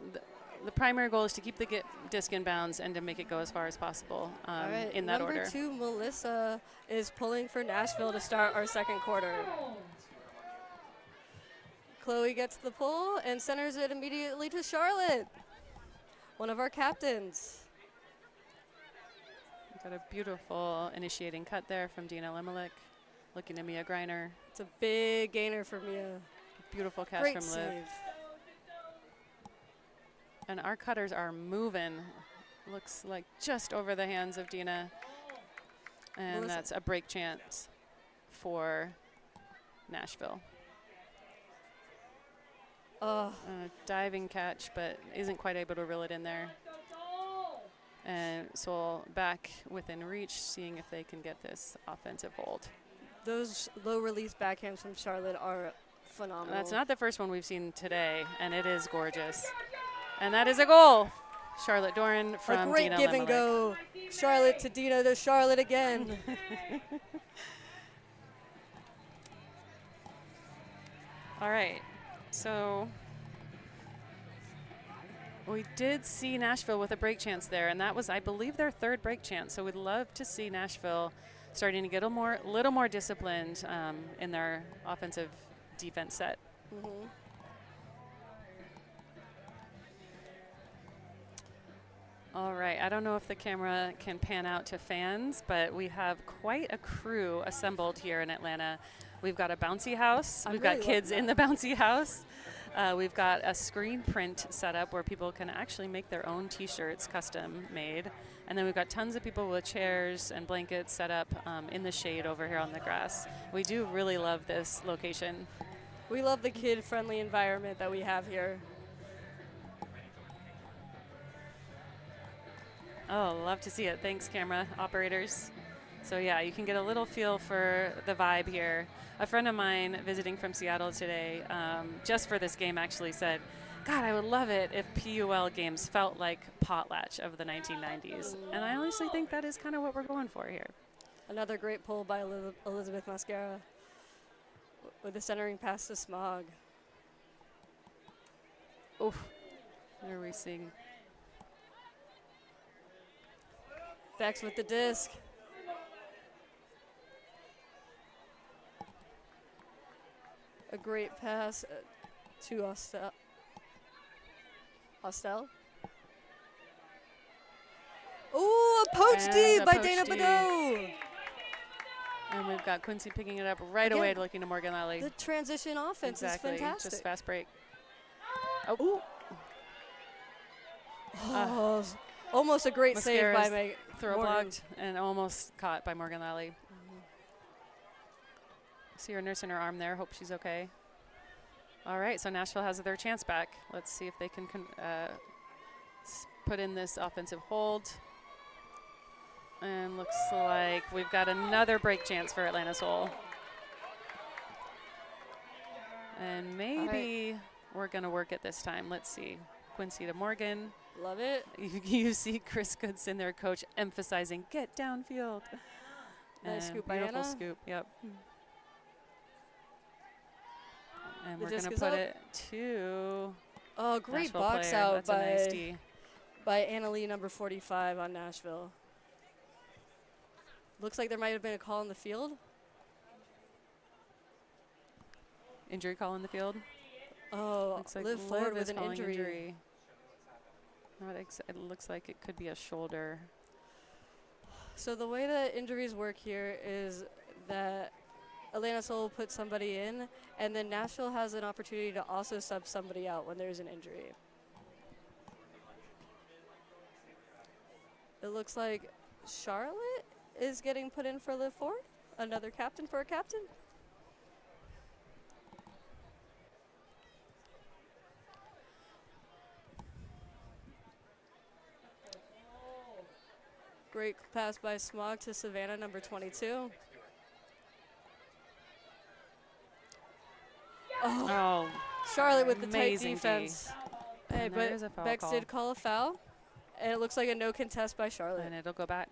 the primary goal is to keep the disc in bounds and to make it go as far as possible All right, in that order. Number 2, Melissa, is pulling for Nashville to start our second quarter. Chloe gets the pull and centers it immediately to Charlotte, one of our captains. Got a beautiful initiating cut there from Dina Lemelik, looking to Mia Griner. It's a big gainer for Mia. Beautiful catch Great from save. Liv. And our cutters are moving. Looks like just over the hands of Dina. And Melissa. that's a break chance for Nashville. A diving catch, but isn't quite able to reel it in there. And Soul back within reach, seeing if they can get this offensive hold. Those low release backhands from Charlotte are phenomenal. That's not the first one we've seen today, and it is gorgeous. And that is a goal. Charlotte Doran from a great Dina give and Limelick. go. Charlotte to Dina to Charlotte again. All right, so we did see Nashville with a break chance there, and that was, I believe, their third break chance. So we'd love to see Nashville starting to get a little more disciplined in their offensive defense set. Mm-hmm. All right, I don't know if the camera can pan out to fans, but we have quite a crew assembled here in Atlanta. We've got a bouncy house. We've got kids in the bouncy house. We've got a screen print set up where people can actually make their own T-shirts, custom made. And then we've got tons of people with chairs and blankets set up in the shade over here on the grass. We do really love this location. We love the kid-friendly environment that we have here. Oh, love to see it. Thanks, camera operators. So yeah, you can get a little feel for the vibe here. A friend of mine visiting from Seattle today, just for this game, actually said, God, I would love it if PUL games felt like Potlatch of the 1990s. And I honestly think that is kind of what we're going for here. Another great pull by Elizabeth Mascara with the centering pass to Smog. Oof, what are we seeing? Bex with the disc. A great pass to Ostel. Ooh, a poach D by Dana Badeau. And we've got Quincy picking it up right away, looking to Morgan Lally. The transition offense is fantastic. Just fast break. Oh. Oh, almost a great save by Morgan. Throw blocked and almost caught by Morgan Lally. See her nursing her arm there. Hope she's okay. All right, so Nashville has their chance back. Let's see if they can put in this offensive hold. And looks like we've got another break chance for Atlanta Soul. And maybe we're going to work it this time. Let's see. Quincy to Morgan. Love it. You see Chris Goodson, their coach, emphasizing, get downfield. Nice scoop by beautiful Anna. Scoop, yep. And The we're going to disc is put up. it to Oh, great Nashville box player. out That's a nice D. by Anna Lee, number 45 on Nashville. Looks like there might have been a call in the field. Injury call in the field. Oh, Looks like Liv Ford with is an calling injury. It looks like it could be a shoulder. So the way that injuries work here is that Atlanta Soul will put somebody in, and then Nashville has an opportunity to also sub somebody out when there's an injury. It looks like Charlotte is getting put in for Liv Ford, another captain for a captain. Great pass by Smog to Savannah, number 22. Oh, Charlotte with the tight amazing defense. Hey, And there is a but foul Bex call. did call a foul, and it looks like a no contest by Charlotte. and it'll go back.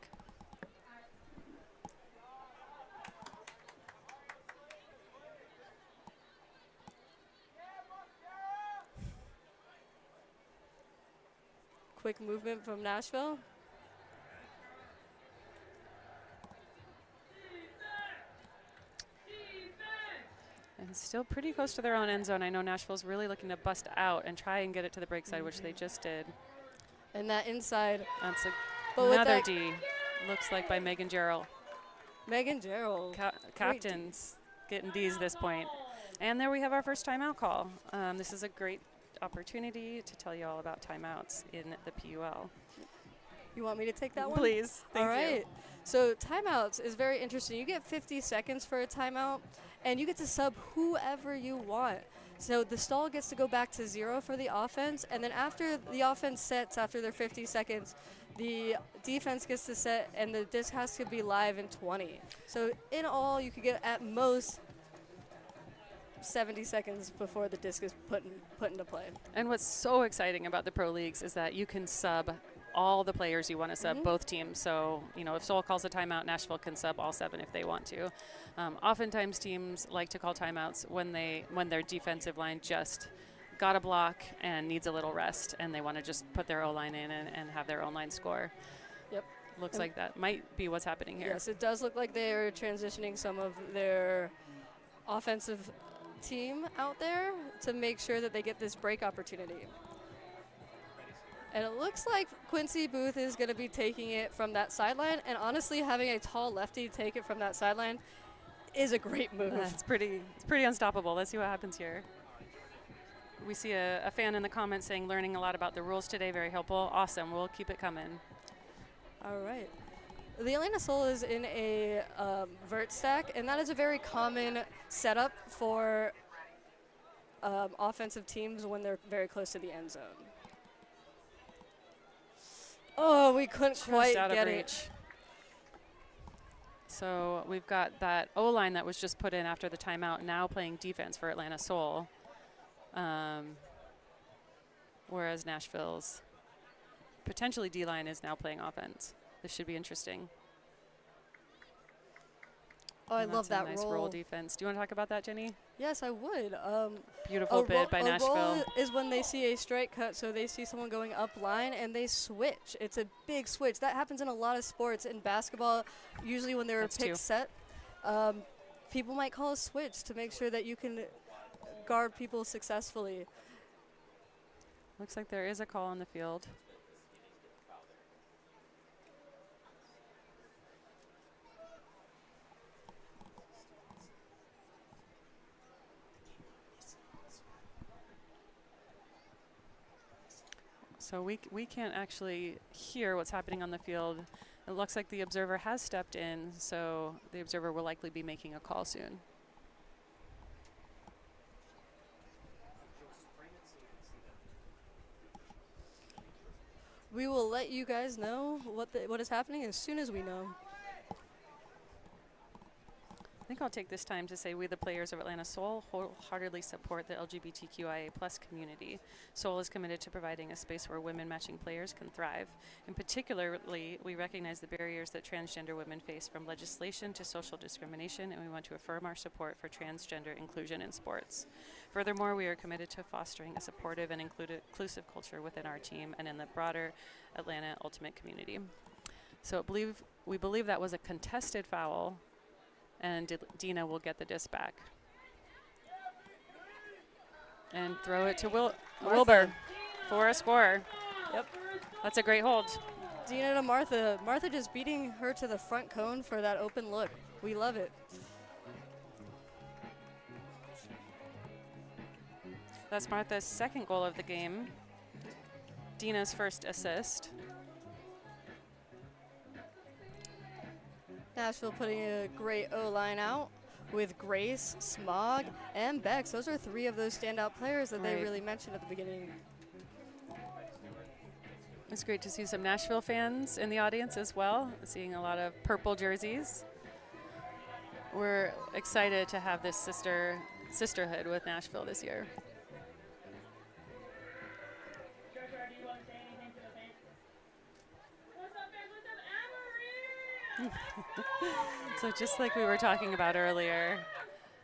Quick movement from Nashville. And still pretty close to their own end zone. I know Nashville's really looking to bust out and try and get it to the break side, which they just did. And that inside. That's But with another that D. Looks like by Megan Gerald. Megan Gerald. Captains getting Ds this point. And there we have our first timeout call. This is a great opportunity to tell you all about timeouts in the PUL. You want me to take that one? Please. Thank All right. you. So timeouts is very interesting. You get 50 seconds for a timeout, and you get to sub whoever you want. So the stall gets to go back to 0 for the offense, and then after the offense sets after their 50 seconds, the defense gets to set, and the disc has to be live in 20. So in all, you could get at most 70 seconds before the disc is put into play. And what's so exciting about the pro leagues is that you can sub all the players you want to sub, both teams. So, you know, if Seoul calls a timeout, Nashville can sub all 7 if they want to. Oftentimes teams like to call timeouts when their defensive line just got a block and needs a little rest, and they want to just put their O-line in and have their own line score. Yep. Looks like that might be what's happening here. Yes, it does look like they're transitioning some of their offensive team out there to make sure that they get this break opportunity. And it looks like Quincy Booth is going to be taking it from that sideline, and honestly, having a tall lefty take it from that sideline is a great move. It's pretty unstoppable. Let's see what happens here. We see a fan in the comments saying learning a lot about the rules today, very helpful. Awesome, we'll keep it coming. All right. The Atlanta Soul is in a vert stack, and that is a very common setup for offensive teams when they're very close to the end zone. Oh, we couldn't quite get it. So we've got that O-line that was just put in after the timeout, now playing defense for Atlanta Soul. Whereas Nashville's potentially D-line is now playing offense. This should be interesting. Oh, I love that nice roll defense. Do you want to talk about that, Jenny? Yes, I would. Beautiful bid by Nashville. A roll is when they see a strike cut, so they see someone going up line and they switch. It's a big switch. That happens in a lot of sports. In basketball, usually when there are picks set, people might call a switch to make sure that you can guard people successfully. Looks like there is a call on the field. So we can't actually hear what's happening on the field. It looks like the observer has stepped in, so the observer will likely be making a call soon. We will let you guys know what is happening as soon as we know. I think I'll take this time to say we, the players of Atlanta Soul, wholeheartedly support the LGBTQIA+ community. Soul is committed to providing a space where women matching players can thrive. In particularly, we recognize the barriers that transgender women face, from legislation to social discrimination, and we want to affirm our support for transgender inclusion in sports. Furthermore, we are committed to fostering a supportive and inclusive culture within our team and in the broader Atlanta Ultimate community. So we believe that was a contested foul, and Dina will get the disc back. And throw it to Wilbur for a score. Yep. That's a great hold. Dina to Martha. Martha just beating her to the front cone for that open look. We love it. That's Martha's second goal of the game. Dina's first assist. Nashville putting a great O-line out with Grace, Smog, and Bex. Those are 3 of those standout players that they really mentioned at the beginning. It's great to see some Nashville fans in the audience as well, seeing a lot of purple jerseys. We're excited to have this sisterhood with Nashville this year. So just like we were talking about earlier,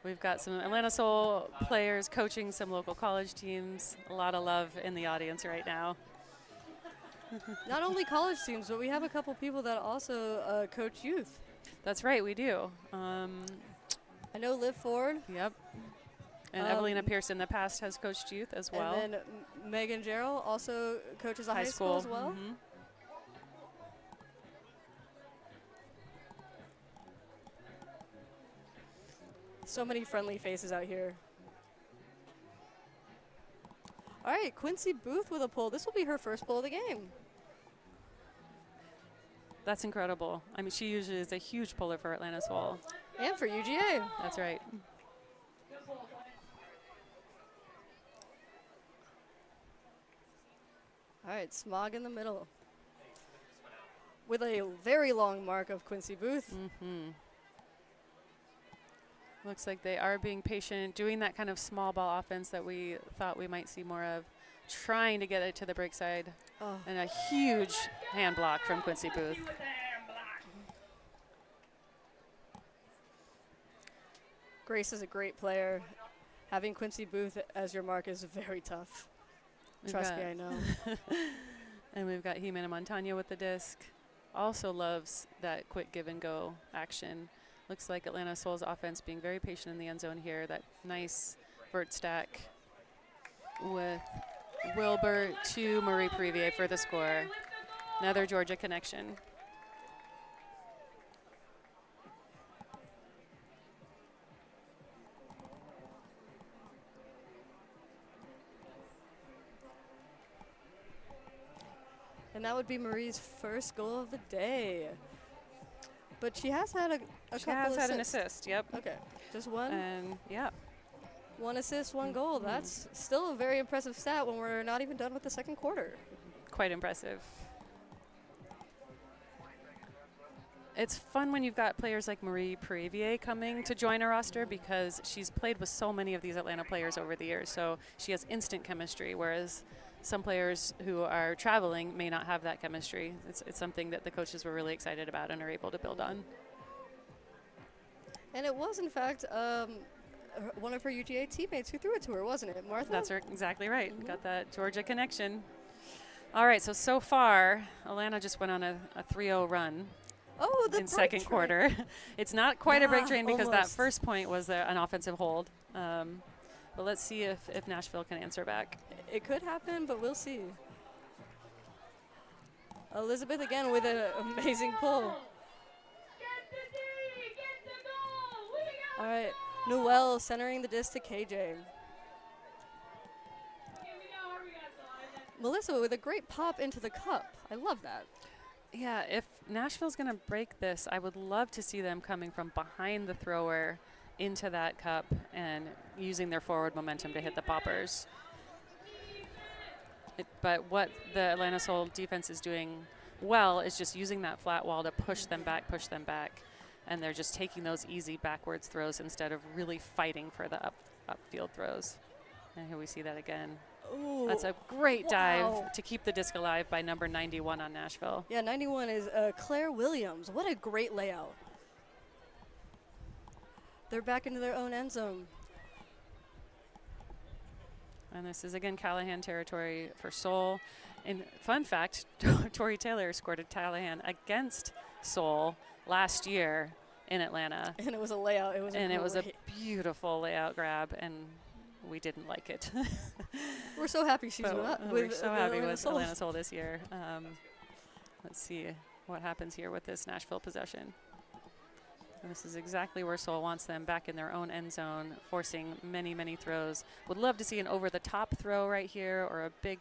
we've got some Atlanta Soul players coaching some local college teams. A lot of love in the audience right now. Not only college teams, but we have a couple people that also coach youth. That's right, we do. I know Liv Ford. Yep. And Evelina Pierce in the past has coached youth as well. And then Megan Jarrell also coaches a high school as well. Mm-hmm. So many friendly faces out here. All right, Quincy Booth with a pull. This will be her first pull of the game. That's incredible. I mean, she usually is a huge puller for Atlanta Soul. And for UGA. That's right. All right, Smog in the middle. with a very long mark of Quincy Booth. Looks like they are being patient, doing that kind of small ball offense that we thought we might see more of, trying to get it to the break side. Oh. And a huge hand block from Quincy Booth. Grace is a great player. Having Quincy Booth as your mark is very tough. Trust me, I know. And we've got Jimena Montano with the disc. Also loves that quick give and go action. Looks like Atlanta Soul's offense being very patient in the end zone here. That nice vert stack with Wilbert to Marie Privier for the score. Another Georgia connection. And that would be Marie's first goal of the day. But she has had a couple She has had an assists. assist, yep. Okay, just one? And yeah. One assist, one goal. That's still a very impressive stat when we're not even done with the second quarter. Quite impressive. It's fun when you've got players like Marie Privier coming to join our roster because she's played with so many of these Atlanta players over the years. So she has instant chemistry, whereas some players who are traveling may not have that chemistry. It's something that the coaches were really excited about and are able to build on. And it was, in fact, one of her UGA teammates who threw it to her, wasn't it, Martha? That's exactly right. Got that Georgia connection. All right, so far, Atlanta just went on a 3-0 run. Oh, the in second quarter. It's not quite a break train because that almost. first point was an offensive hold. But let's see if Nashville can answer back. It could happen, but we'll see. Elizabeth again with an amazing pull. All right, Noelle centering the disc to KJ. Melissa with a great pop into the cup. I love that. Yeah, if Nashville's going to break this, I would love to see them coming from behind the thrower into that cup and using their forward momentum to hit the poppers. But what the Atlanta Soul defense is doing well is just using that flat wall to push them back. And they're just taking those easy backwards throws instead of really fighting for the upfield throws. And here we see that again. Ooh, that's a great dive to keep the disc alive by number 91 on Nashville. Yeah, 91 is Claire Williams. What a great layout. They're back into their own end zone. And this is, again, Callahan territory for Seoul. And fun fact, Tori Taylor scored a Callahan against Seoul last year in Atlanta. And it was a layout. It was a beautiful layout grab, and we didn't like it. We're so happy she's we're so happy with Atlanta Soul this year. Let's see what happens here with this Nashville possession. And this is exactly where Seoul wants them, back in their own end zone, forcing many, many throws. Would love to see an over-the-top throw right here, or a big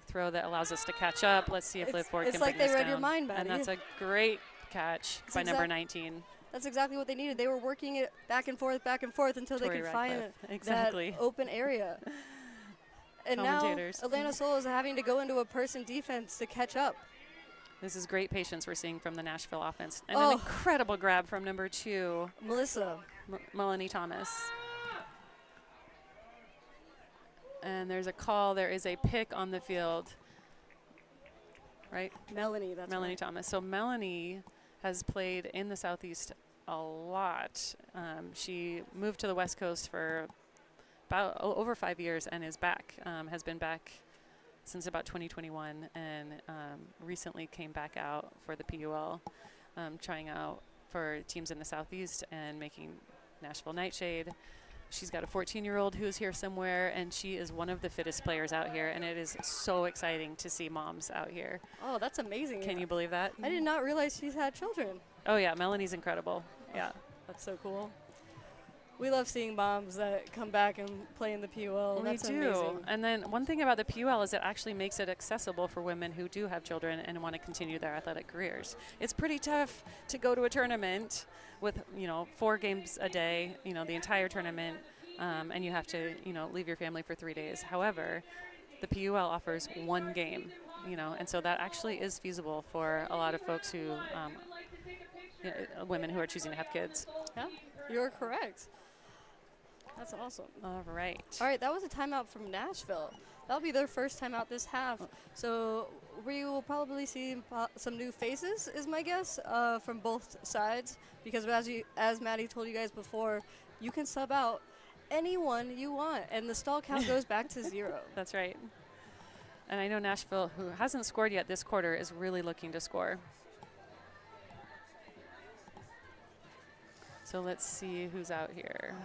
throw that allows us to catch up. Let's see if Liv Ford can bring this down. It's like they read your mind, Maddie. And that's a great catch by number 19. That's exactly what they needed. They were working it back and forth until Tori they could find that open area. And now Atlanta Soul is having to go into a person defense to catch up. This is great patience we're seeing from the Nashville offense. And an incredible grab from number 2. Melissa. Melanie Thomas. And there's a call. There is a pick on the field. Right? Melanie, that's Melanie right. Thomas. So Melanie has played in the Southeast a lot. She moved to the West Coast for about over 5 years and is back, has been back since about 2021, and recently came back out for the PUL, trying out for teams in the Southeast and making Nashville NightShade. She's got a 14-year-old who is here somewhere, and she is one of the fittest players out here, and it is so exciting to see moms out here. Oh, that's amazing. Can you believe that? I did not realize she's had children. Oh, yeah, Melanie's incredible. Yeah. That's so cool. We love seeing moms that come back and play in the PUL. That's amazing. And then one thing about the PUL is it actually makes it accessible for women who do have children and want to continue their athletic careers. It's pretty tough to go to a tournament with, 4 games a day, the entire tournament, and you have to, leave your family for 3 days. However, the PUL offers 1 game you know, and so that actually is feasible for a lot of folks who, women who are choosing to have kids. Yeah, you're correct. That's awesome. All right. All right, that was a timeout from Nashville. That'll be their first time out this half. So we will probably see some new faces, is my guess, from both sides. Because as Maddie told you guys before, you can sub out anyone you want, and the stall count goes back to 0. That's right. And I know Nashville, who hasn't scored yet this quarter, is really looking to score. So let's see who's out here.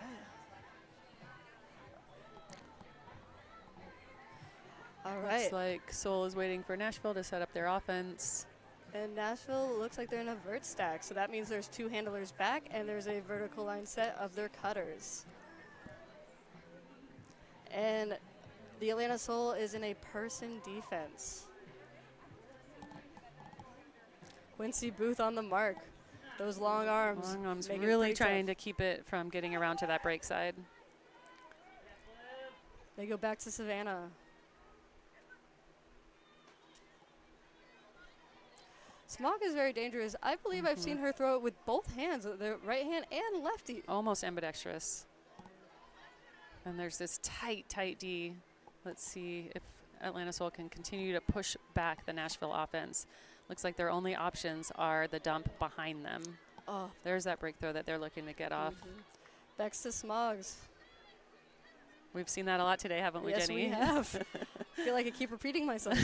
All right. Looks like Seoul is waiting for Nashville to set up their offense. And Nashville looks like they're in a vert stack, so that means there's 2 handlers back, and there's a vertical line set of their cutters. And the Atlanta Soul is in a person defense. Quincy Booth on the mark. Those long arms. Long arms really trying to keep it from getting around to that break side. They go back to Savannah. Smog is very dangerous. I believe I've seen her throw it with both hands, the right hand and lefty. Almost ambidextrous. And there's this tight D. Let's see if Atlanta Soul can continue to push back the Nashville offense. Looks like their only options are the dump behind them. Oh. There's that break throw that they're looking to get off. Backs to Smogs. We've seen that a lot today, haven't we, yes, Jenny? Yes, we have. I feel like I keep repeating myself.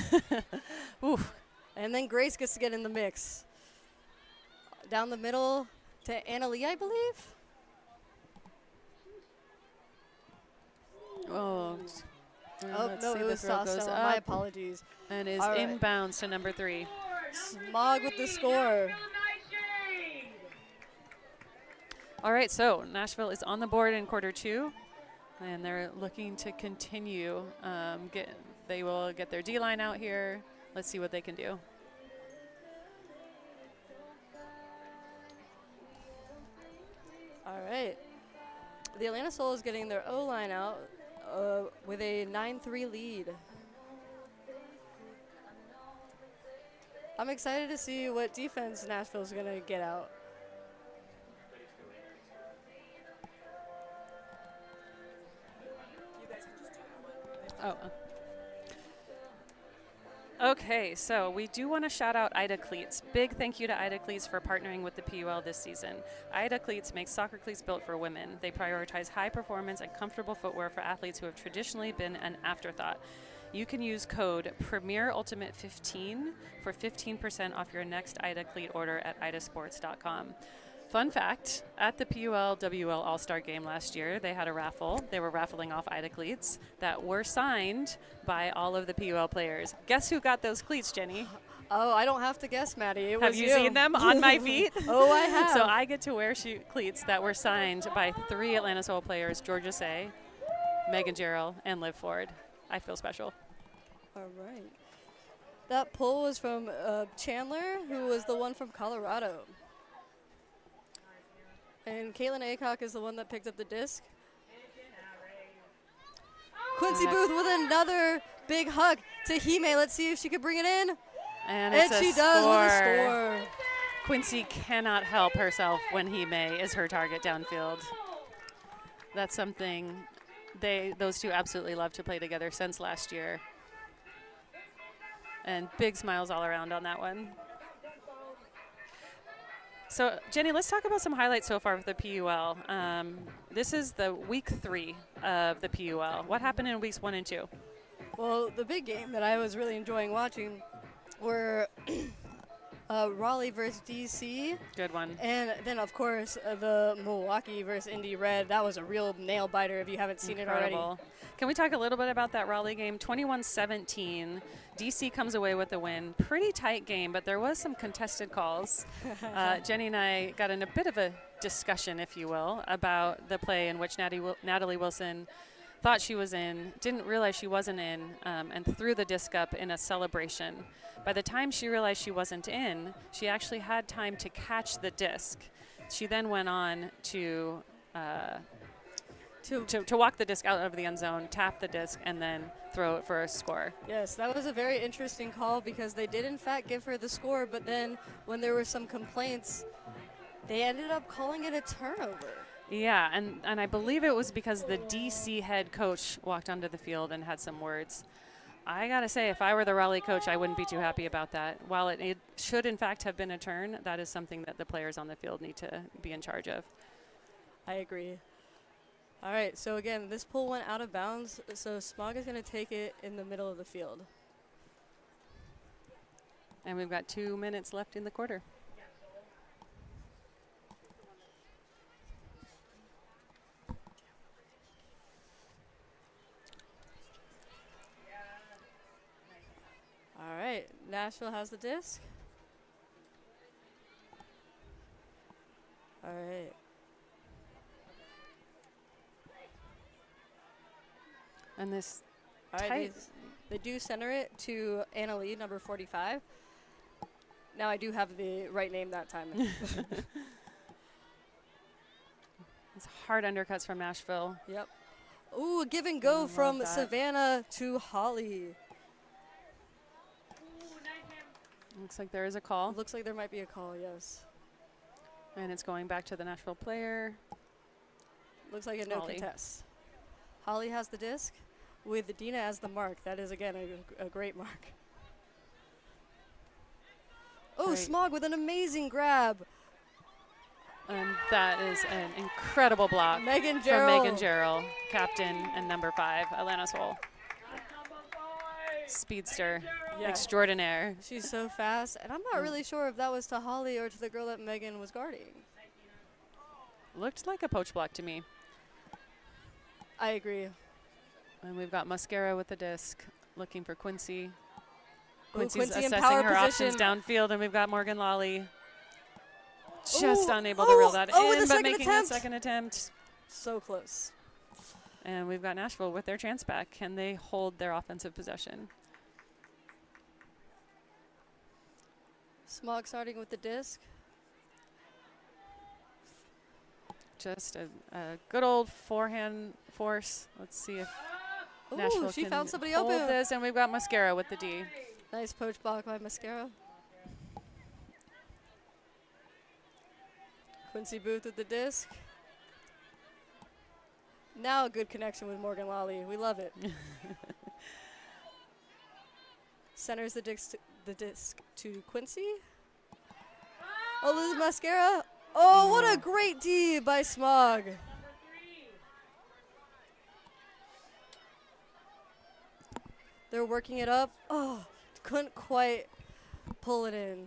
Oof. And then Grace gets to get in the mix. Down the middle to Anna Lee, I believe. Oh, no, it was Sasa. My apologies. And is All right. inbounds to number 3. Smog with the score. All right, so Nashville is on the board in quarter 2, and they're looking to continue. They will get their D-line out here. Let's see what they can do. All right. The Atlanta Soul is getting their O-line out with a 9-3 lead. I'm excited to see what defense Nashville's going to get out. Oh. Okay, so we do want to shout out Ida Cleats. Big thank you to Ida Cleats for partnering with the PUL this season. Ida Cleats makes soccer cleats built for women. They prioritize high performance and comfortable footwear for athletes who have traditionally been an afterthought. You can use code PremierUltimate15 for 15% off your next Ida cleat order at idasports.com. Fun fact, at the PUL WL All-Star Game last year, they had a raffle. They were raffling off Ida cleats that were signed by all of the PUL players. Guess who got those cleats, Jenny? Oh, I don't have to guess, Maddie. Have you seen them on my feet? Oh, I have. So I get to wear cleats that were signed by 3 Atlanta Soul players, Georgia Say, Megan Jarrell, and Liv Ford. I feel special. All right. That pull was from Chandler, who was the one from Colorado. And Caitlin Aycock is the one that picked up the disc. Quincy Booth with another big hug to Hime. Let's see if she can bring it in. And she does with a score. Quincy cannot help herself when Hime is her target downfield. That's something those two absolutely love to play together since last year. And big smiles all around on that one. So, Jenny, let's talk about some highlights so far with the PUL. This is the week 3 of the PUL. What happened in weeks 1 and 2? Well, the big game that I was really enjoying watching were Raleigh versus DC. Good one. And then, of course, the Milwaukee versus Indy Red. That was a real nail-biter if you haven't seen Incredible. it already. Can we talk a little bit about that Raleigh game? 21-17. DC comes away with the win. Pretty tight game, but there was some contested calls. Jenny and I got in a bit of a discussion, if you will, about the play in which Natalie Wilson thought she was in, didn't realize she wasn't in, and threw the disc up in a celebration. By the time she realized she wasn't in, she actually had time to catch the disc. She then went on to to walk the disc out of the end zone, tap the disc, and then throw it for a score. Yes, that was a very interesting call because they did in fact give her the score, but then when there were some complaints, they ended up calling it a turnover. Yeah, and I believe it was because the DC head coach walked onto the field and had some words. I got to say, if I were the Raleigh coach, I wouldn't be too happy about that. While it should, in fact, have been a turn, that is something that the players on the field need to be in charge of. I agree. All right, so again, this pull went out of bounds, so Smog is going to take it in the middle of the field. And we've got 2 minutes left in the quarter. All right, Nashville has the disc. All right. And this All right, they do center it to Anna Lee, number 45. Now I do have the right name that time. It's hard undercuts from Nashville. Yep. Ooh, give and go from Savannah to Holly. Looks like there is a call. Looks like there might be a call, yes. And it's going back to the Nashville player. Looks like a no contest. Holly has the disc with Dina as the mark. That is, again, a great mark. Oh, Smog with an amazing grab. And that is an incredible block from Megan Jarrell, captain and number 5, Atlanta Soul. Speedster extraordinaire. She's so fast, and I'm not really sure if that was to Holly or to the girl that Megan was guarding. Looked like a poach block to me. I agree. And we've got Mascara with the disc, looking for Quincy. Quincy's assessing her options downfield, and we've got Morgan Lawley just unable to reel that in, but making a second attempt. So close. And we've got Nashville with their chance back. Can they hold their offensive possession? Smog starting with the disc. Just a good old forehand force. Let's see if Nashville she can found somebody hold open. this. And we've got Mascara with the D. Nice poach block by Mascara. Quincy Booth with the disc. Now a good connection with Morgan Lawley. We love it. Centers the disc to Quincy. Oh, this is Mascara. Oh, what a great D by Smog. They're working it up. Oh, couldn't quite pull it in.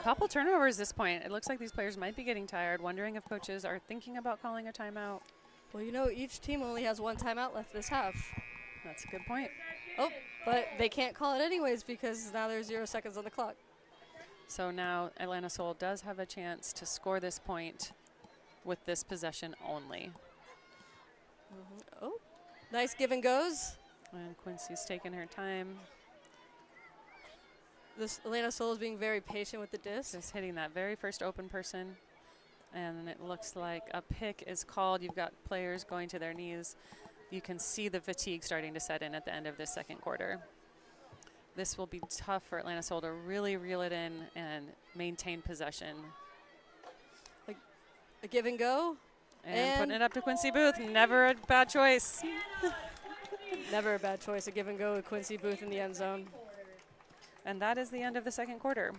Couple turnovers this point. It looks like these players might be getting tired, wondering if coaches are thinking about calling a timeout. Well, you know, each team only has one timeout left this half. That's a good point. Oh, but they can't call it anyways because now there's 0 seconds on the clock. So now Atlanta Soul does have a chance to score this point with this possession only. Oh, nice give and goes. And Quincy's taking her time. This Atlanta Soul is being very patient with the disc. Just hitting that very first open person. And it looks like a pick is called. You've got players going to their knees. You can see the fatigue starting to set in at the end of this second quarter. This will be tough for Atlanta Soul to really reel it in and maintain possession. A give and go. And putting it up to Quincy Booth. Never a bad choice. Never a bad choice. A give and go with Quincy Booth in the end zone. And that is the end of the second quarter.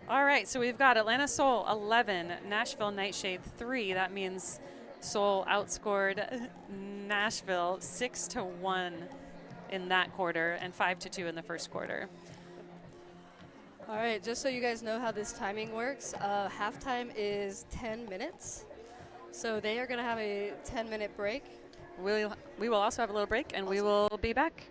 All right, so we've got Atlanta Soul 11, Nashville NightShade 3. That means Soul outscored Nashville 6-1 in that quarter and 5-2 in the first quarter. All right, just so you guys know how this timing works, halftime is 10 minutes. So they are going to have a 10-minute break. We will also have a little break, and we will be back.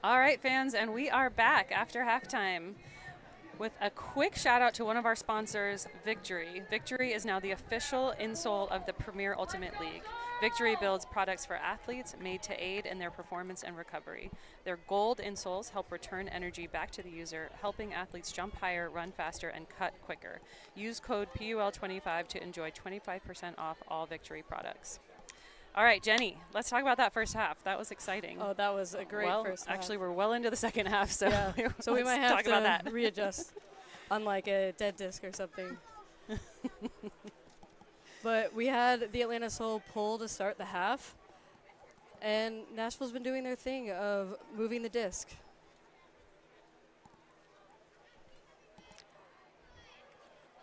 All right, fans, and we are back after halftime with a quick shout out to one of our sponsors, Victory. Victory is now the official insole of the Premier Ultimate League. Victory builds products for athletes made to aid in their performance and recovery. Their gold insoles help return energy back to the user, helping athletes jump higher, run faster, and cut quicker. Use code PUL25 to enjoy 25% off all Victory products. All right, Jenny, let's talk about that first half. That was exciting. Oh, that was a great first half. Actually, we're well into the second half, so yeah. So we might have talk to about that. readjust on like a dead disc or something. But we had the Atlanta Soul pull to start the half, and Nashville's been doing their thing of moving the disc.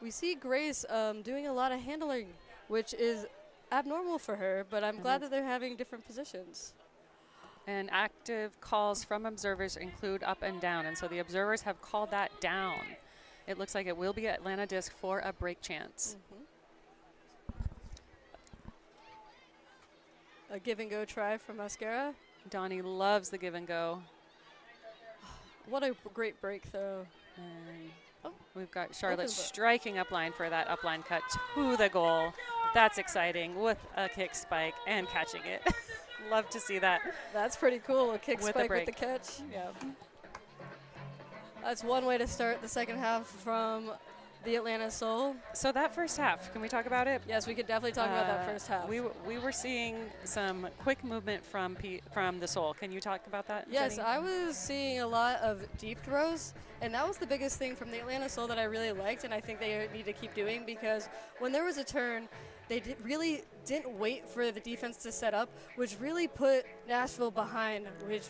We see Grace doing a lot of handling, which is abnormal for her, but I'm glad that they're having different positions. And active calls from observers include up and down, and so the observers have called that down. It looks like it will be Atlanta disc for a break chance. A give and go try from Mascara. Donnie loves the give and go. What a great break throw. And we've got Charlotte striking upline for that upline cut to the goal. That's exciting with a kick spike and catching it. Love to see that. That's pretty cool. A kick with spike with the catch. Yeah. That's one way to start the second half from the Atlanta Soul. So that first half, can we talk about it? Yes, we could definitely talk about that first half. We were seeing some quick movement from the Soul. Can you talk about that, Yes, Jenny? I was seeing a lot of deep throws, and that was the biggest thing from the Atlanta Soul that I really liked, and I think they need to keep doing, because when there was a turn, they really didn't wait for the defense to set up, which really put Nashville behind, which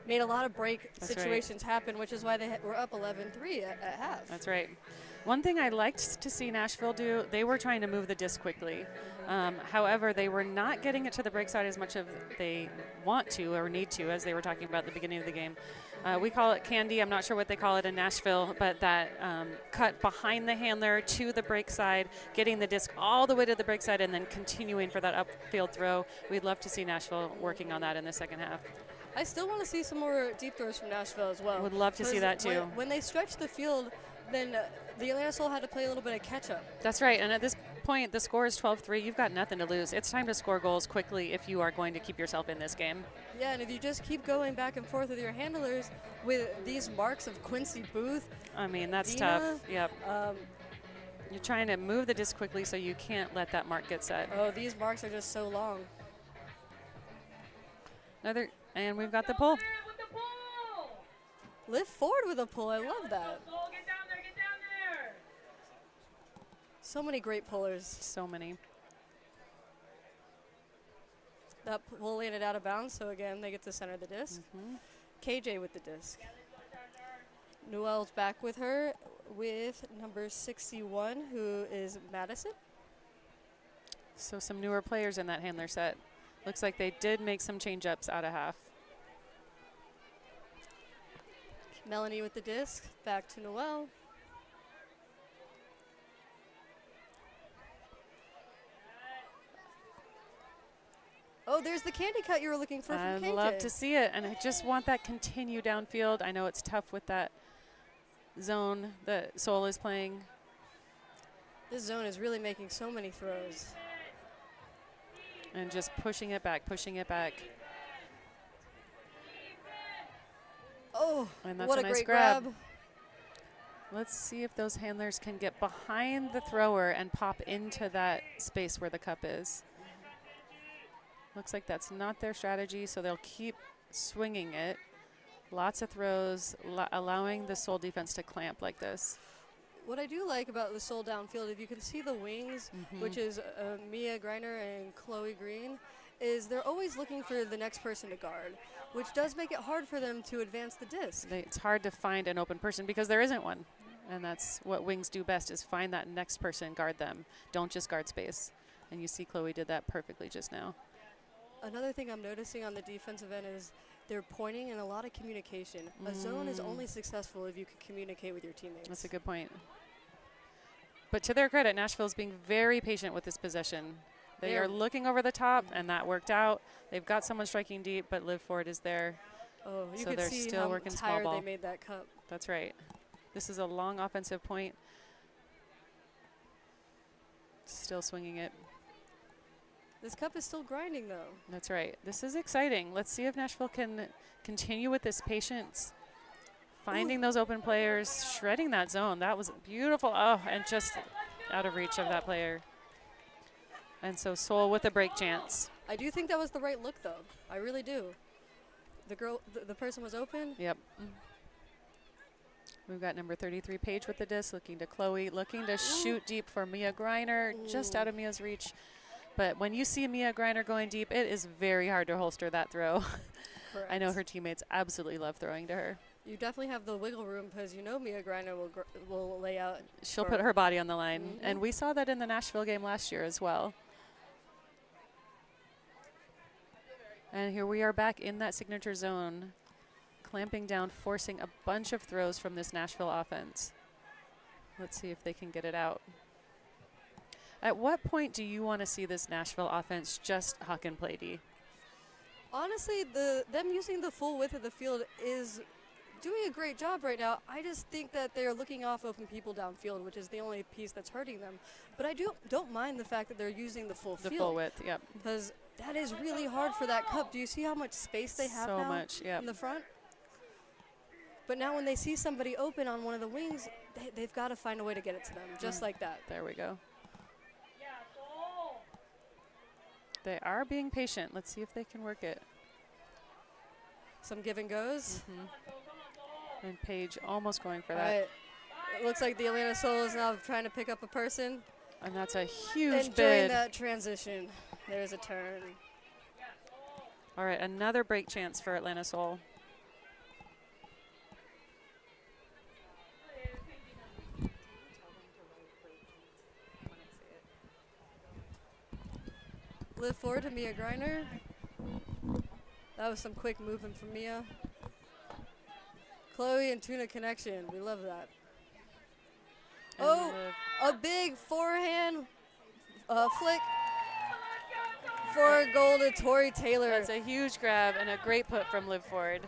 made a lot of break situations happen, which is why they were up 11-3 at half. That's right. One thing I liked to see Nashville do, they were trying to move the disc quickly. However, they were not getting it to the break side as much as they want to or need to, as they were talking about at the beginning of the game. We call it candy. I'm not sure what they call it in Nashville, but that cut behind the handler to the break side, getting the disc all the way to the break side, and then continuing for that upfield throw. We'd love to see Nashville working on that in the second half. I still want to see some more deep throws from Nashville as well. Would love to see that too. When they stretched the field, then the Atlanta Soul had to play a little bit of catch-up. That's right, and at this point, the score is 12-3. You've got nothing to lose. It's time to score goals quickly if you are going to keep yourself in this game. Yeah, and if you just keep going back and forth with your handlers with these marks of Quincy Booth. I mean, that's Dina, tough. Yep. You're trying to move the disc quickly so you can't let that mark get set. Oh, these marks are just so long. And we've got the pull. Lift forward with a pull. I love that. So many great pullers. So many. That pull landed out of bounds, so again, they get to center the disc. KJ with the disc. Noel's back with her with number 61, who is Madison. So some newer players in that handler set. Looks like they did make some change-ups out of half. Melanie with the disc, back to Noel. Oh, there's the candy cut you were looking for from KJ. I'd love to see it, and I just want that continue downfield. I know it's tough with that zone that Soul is playing. This zone is really making so many throws. And just pushing it back, pushing it back. Oh, and that's what a a nice great grab. Let's see if those handlers can get behind the thrower and pop into that space where the cup is. Looks like that's not their strategy, so they'll keep swinging it. Lots of throws, allowing the Soul defense to clamp like this. What I do like about the Soul downfield, if you can see the wings, which is Mia Greiner and Chloe Green, is they're always looking for the next person to guard, which does make it hard for them to advance the disc. It's hard to find an open person because there isn't one. And that's what wings do best, is find that next person, guard them. Don't just guard space. And you see Chloe did that perfectly just now. Another thing I'm noticing on the defensive end is they're pointing and a lot of communication. A zone is only successful if you can communicate with your teammates. That's a good point. But to their credit, Nashville's being very patient with this possession. They are looking over the top, and that worked out. They've got someone striking deep, but Live Forward is there. Oh, you So could they're see still how working small tired ball. they made that cup. That's right. This is a long offensive point. Still swinging it. This cup is still grinding, though. That's right. This is exciting. Let's see if Nashville can continue with this patience. Finding those open players, shredding that zone. That was beautiful. Oh, and just out of reach of that player. And so Seoul with a break chance. I do think that was the right look, though. I really do. The person was open. Yep. We've got number 33, Paige with the disc, looking to Chloe, looking to shoot deep for Mia Greiner, just out of Mia's reach. But when you see Mia Greiner going deep, it is very hard to holster that throw. Correct. I know her teammates absolutely love throwing to her. You definitely have the wiggle room because you know Mia Greiner will lay out. She'll put her body on the line. And we saw that in the Nashville game last year as well. And here we are back in that signature zone, clamping down, forcing a bunch of throws from this Nashville offense. Let's see if they can get it out. At what point do you want to see this Nashville offense just huck and play, D? Honestly, them using the full width of the field is doing a great job right now. I just think that they're looking off open people downfield, which is the only piece that's hurting them. But I don't mind the fact that they're using the full field. The full width, yep. Because that is really hard for that cup. Do you see how much space they have so now much, yep. in the front? But now when they see somebody open on one of the wings, they've got to find a way to get it to them, just like that. There we go. They are being patient. Let's see if they can work it. Some give and goes. And Paige almost going for All that. right. It looks like the Atlanta Soul is now trying to pick up a person. And that's a huge And during bid. that transition, there's a turn. All right, another break chance for Atlanta Soul. Live forward to Mia Greiner. That was some quick movement from Mia. Chloe and Tuna connection. We love that. And Oh, a big forehand flick for a goal to Tori Taylor. That's a huge grab and a great put from Liv Ford.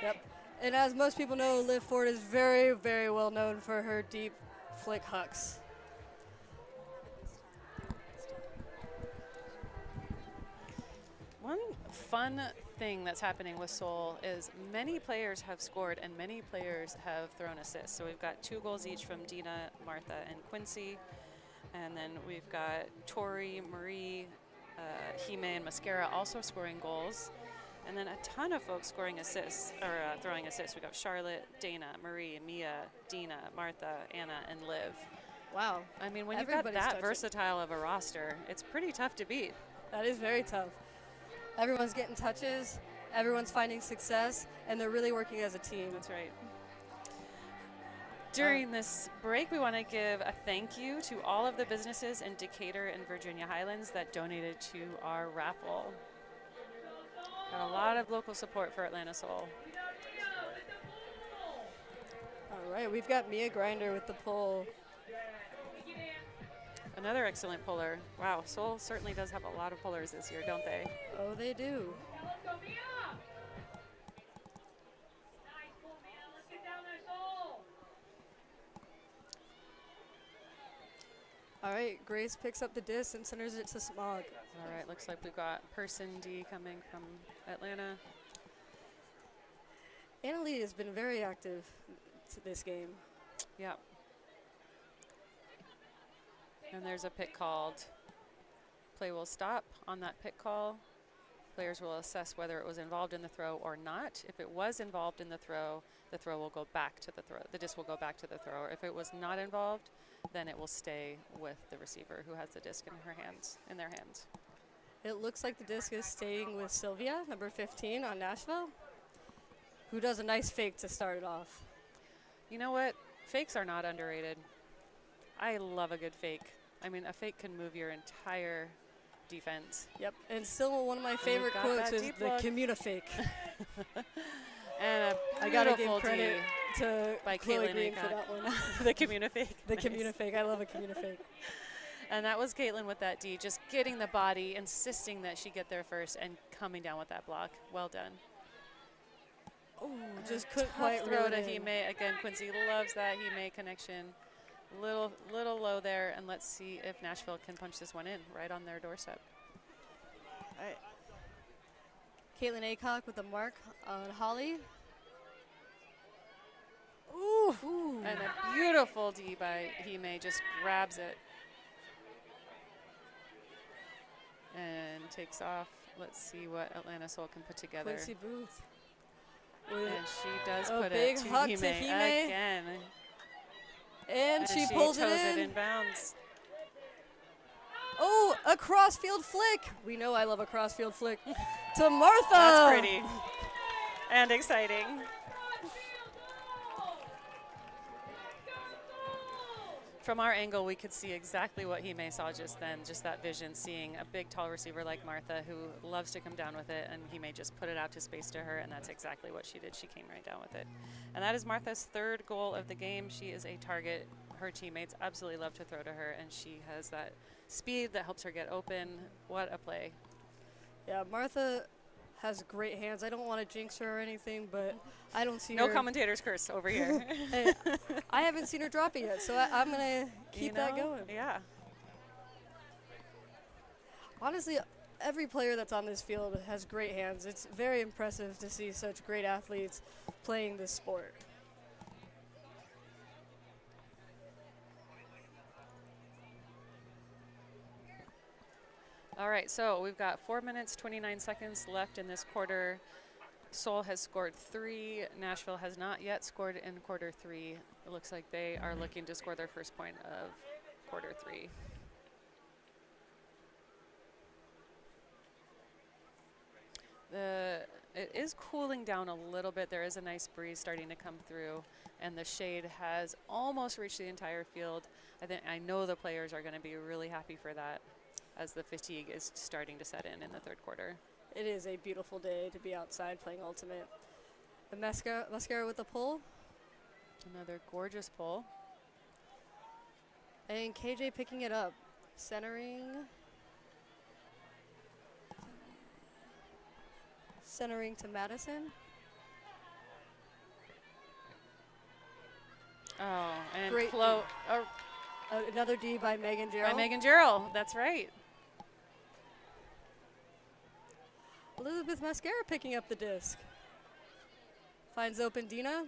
Yep. And as most people know, Liv Ford is very, very well known for her deep flick hucks. One fun thing that's happening with Seoul is many players have scored and many players have thrown assists. So we've got 2 goals each from Dina, Martha, and Quincy. And then we've got Tori, Marie, Hime, and Mascara also scoring goals. And then a ton of folks scoring assists, or throwing assists. We've got Charlotte, Dana, Marie, Mia, Dina, Martha, Anna, and Liv. Wow. I mean, when you've got Everybody's that touching. versatile of a roster, it's pretty tough to beat. That is very tough. Everyone's getting touches, everyone's finding success, and they're really working as a team. That's right. During this break, we want to give a thank you to all of the businesses in Decatur and Virginia Highlands that donated to our raffle. Got a lot of local support for Atlanta Soul. All right, we've got Mia Grinder with the pull. Another excellent puller. Wow, Soul certainly does have a lot of pullers this year, don't they? Oh, they do. All right, Grace picks up the disc and centers it to Smog. All right, looks like we've got Person D coming from Atlanta. Annalie has been very active to this game. Yep. And there's a pick called. Play will stop on that pick call. Players will assess whether it was involved in the throw or not. If it was involved in the throw will go back to the throw. The disc will go back to the thrower. If it was not involved, then it will stay with the receiver who has the disc in their hands. It looks like the disc is staying with Sylvia, number 15 on Nashville, who does a nice fake to start it off. You know what? Fakes are not underrated. I love a good fake. I mean, a fake can move your entire defense. Yep, and still one of my favorite got quotes that is deep the look. Communifake. And a I gotta give beautiful credit D to by Chloe Caitlin Green for Aycock. that one. The Communifake. The Nice. Communifake, I love a Communifake. And that was Caitlin with that D, just getting the body, insisting that she get there first, and coming down with that block. Well done. Oh, just couldn't quite throw reel to it in. Hime. Again, Quincy loves that Hime connection. Little low there, and let's see if Nashville can punch this one in right on their doorstep. All right. Caitlin Aycock with the mark on Holly. Ooh. Ooh. And a beautiful D by Hime, just grabs it. And takes off. Let's see what Atlanta Soul can put together. Quincy Booth. And she does a put big it to hug Hime to Hime. again. And she pulls toes it in. Bounds. Oh, a crossfield flick. We know I love a crossfield flick. To Martha. That's pretty and exciting. From our angle, we could see exactly what Hime saw just then, just that vision, seeing a big, tall receiver like Martha who loves to come down with it, and Hime just put it out to space to her, and that's exactly what she did. She came right down with it. And that is Martha's third goal of the game. She is a target. Her teammates absolutely love to throw to her, and she has that speed that helps her get open. What a play. Yeah, Martha has great hands. I don't want to jinx her or anything, but I don't see No her. commentator's curse over here. Hey, I haven't seen her drop it yet, so I'm going to keep that going. Yeah. Honestly, every player that's on this field has great hands. It's very impressive to see such great athletes playing this sport. All right, so we've got 4 minutes, 29 seconds left in this quarter. Seoul has scored 3. Nashville has not yet scored in quarter 3. It looks like they are looking to score their first point of quarter 3. It is cooling down a little bit. There is a nice breeze starting to come through, and the shade has almost reached the entire field. I know the players are going to be really happy for that, as the fatigue is starting to set in the third quarter. It is a beautiful day to be outside playing Ultimate. The mascara with the pull. Another gorgeous pull. And KJ picking it up. Centering to Madison. Oh, and Great another D by Megan Jarrell. By Megan Jarrell, that's right. Elizabeth Mascara picking up the disc. Finds open Dina.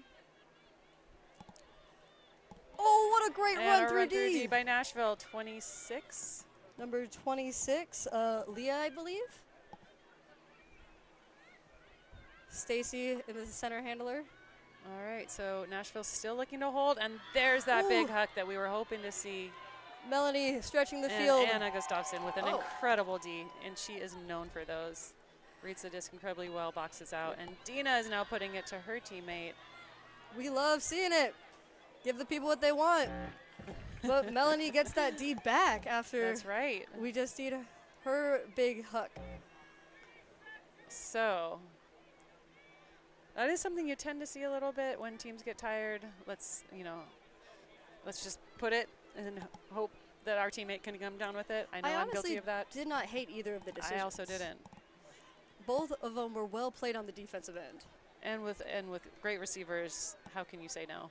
Oh, what a great And run a through run through D. D by Nashville, 26. Number 26, Leah, I believe. Stacy in the center handler. All right, so Nashville's still looking to hold, and there's that big huck that we were hoping to see. Melanie stretching the And field. Anna Gustafsson with an incredible D, and she is known for those. Reads the disc incredibly well, boxes out, and Dina is now putting it to her teammate. We love seeing it. Give the people what they want. But Melanie gets that D back after That's right. we just did her big huck. So that is something you tend to see a little bit when teams get tired. Let's just put it and hope that our teammate can come down with it. I know I'm guilty of that. Did not hate either of the decisions. I also didn't. Both of them were well played on the defensive end. And with great receivers, how can you say no?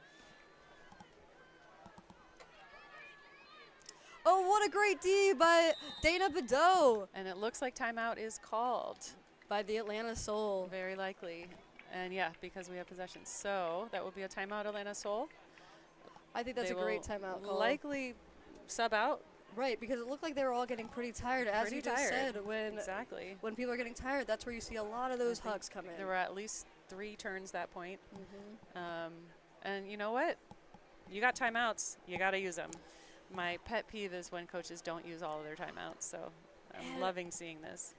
Oh, what a great D by Dana Bedeau. And it looks like timeout is called. By the Atlanta Soul. Very likely. And yeah, because we have possession. So that will be a timeout, Atlanta Soul. I think that's a great timeout call. Likely sub out. Right, because it looked like they were all getting pretty tired, as you just said. When people are getting tired, that's where you see a lot of those hucks come in. There were at least 3 turns that point. And you know what? You got timeouts. You got to use them. My pet peeve is when coaches don't use all of their timeouts. So I'm loving seeing this.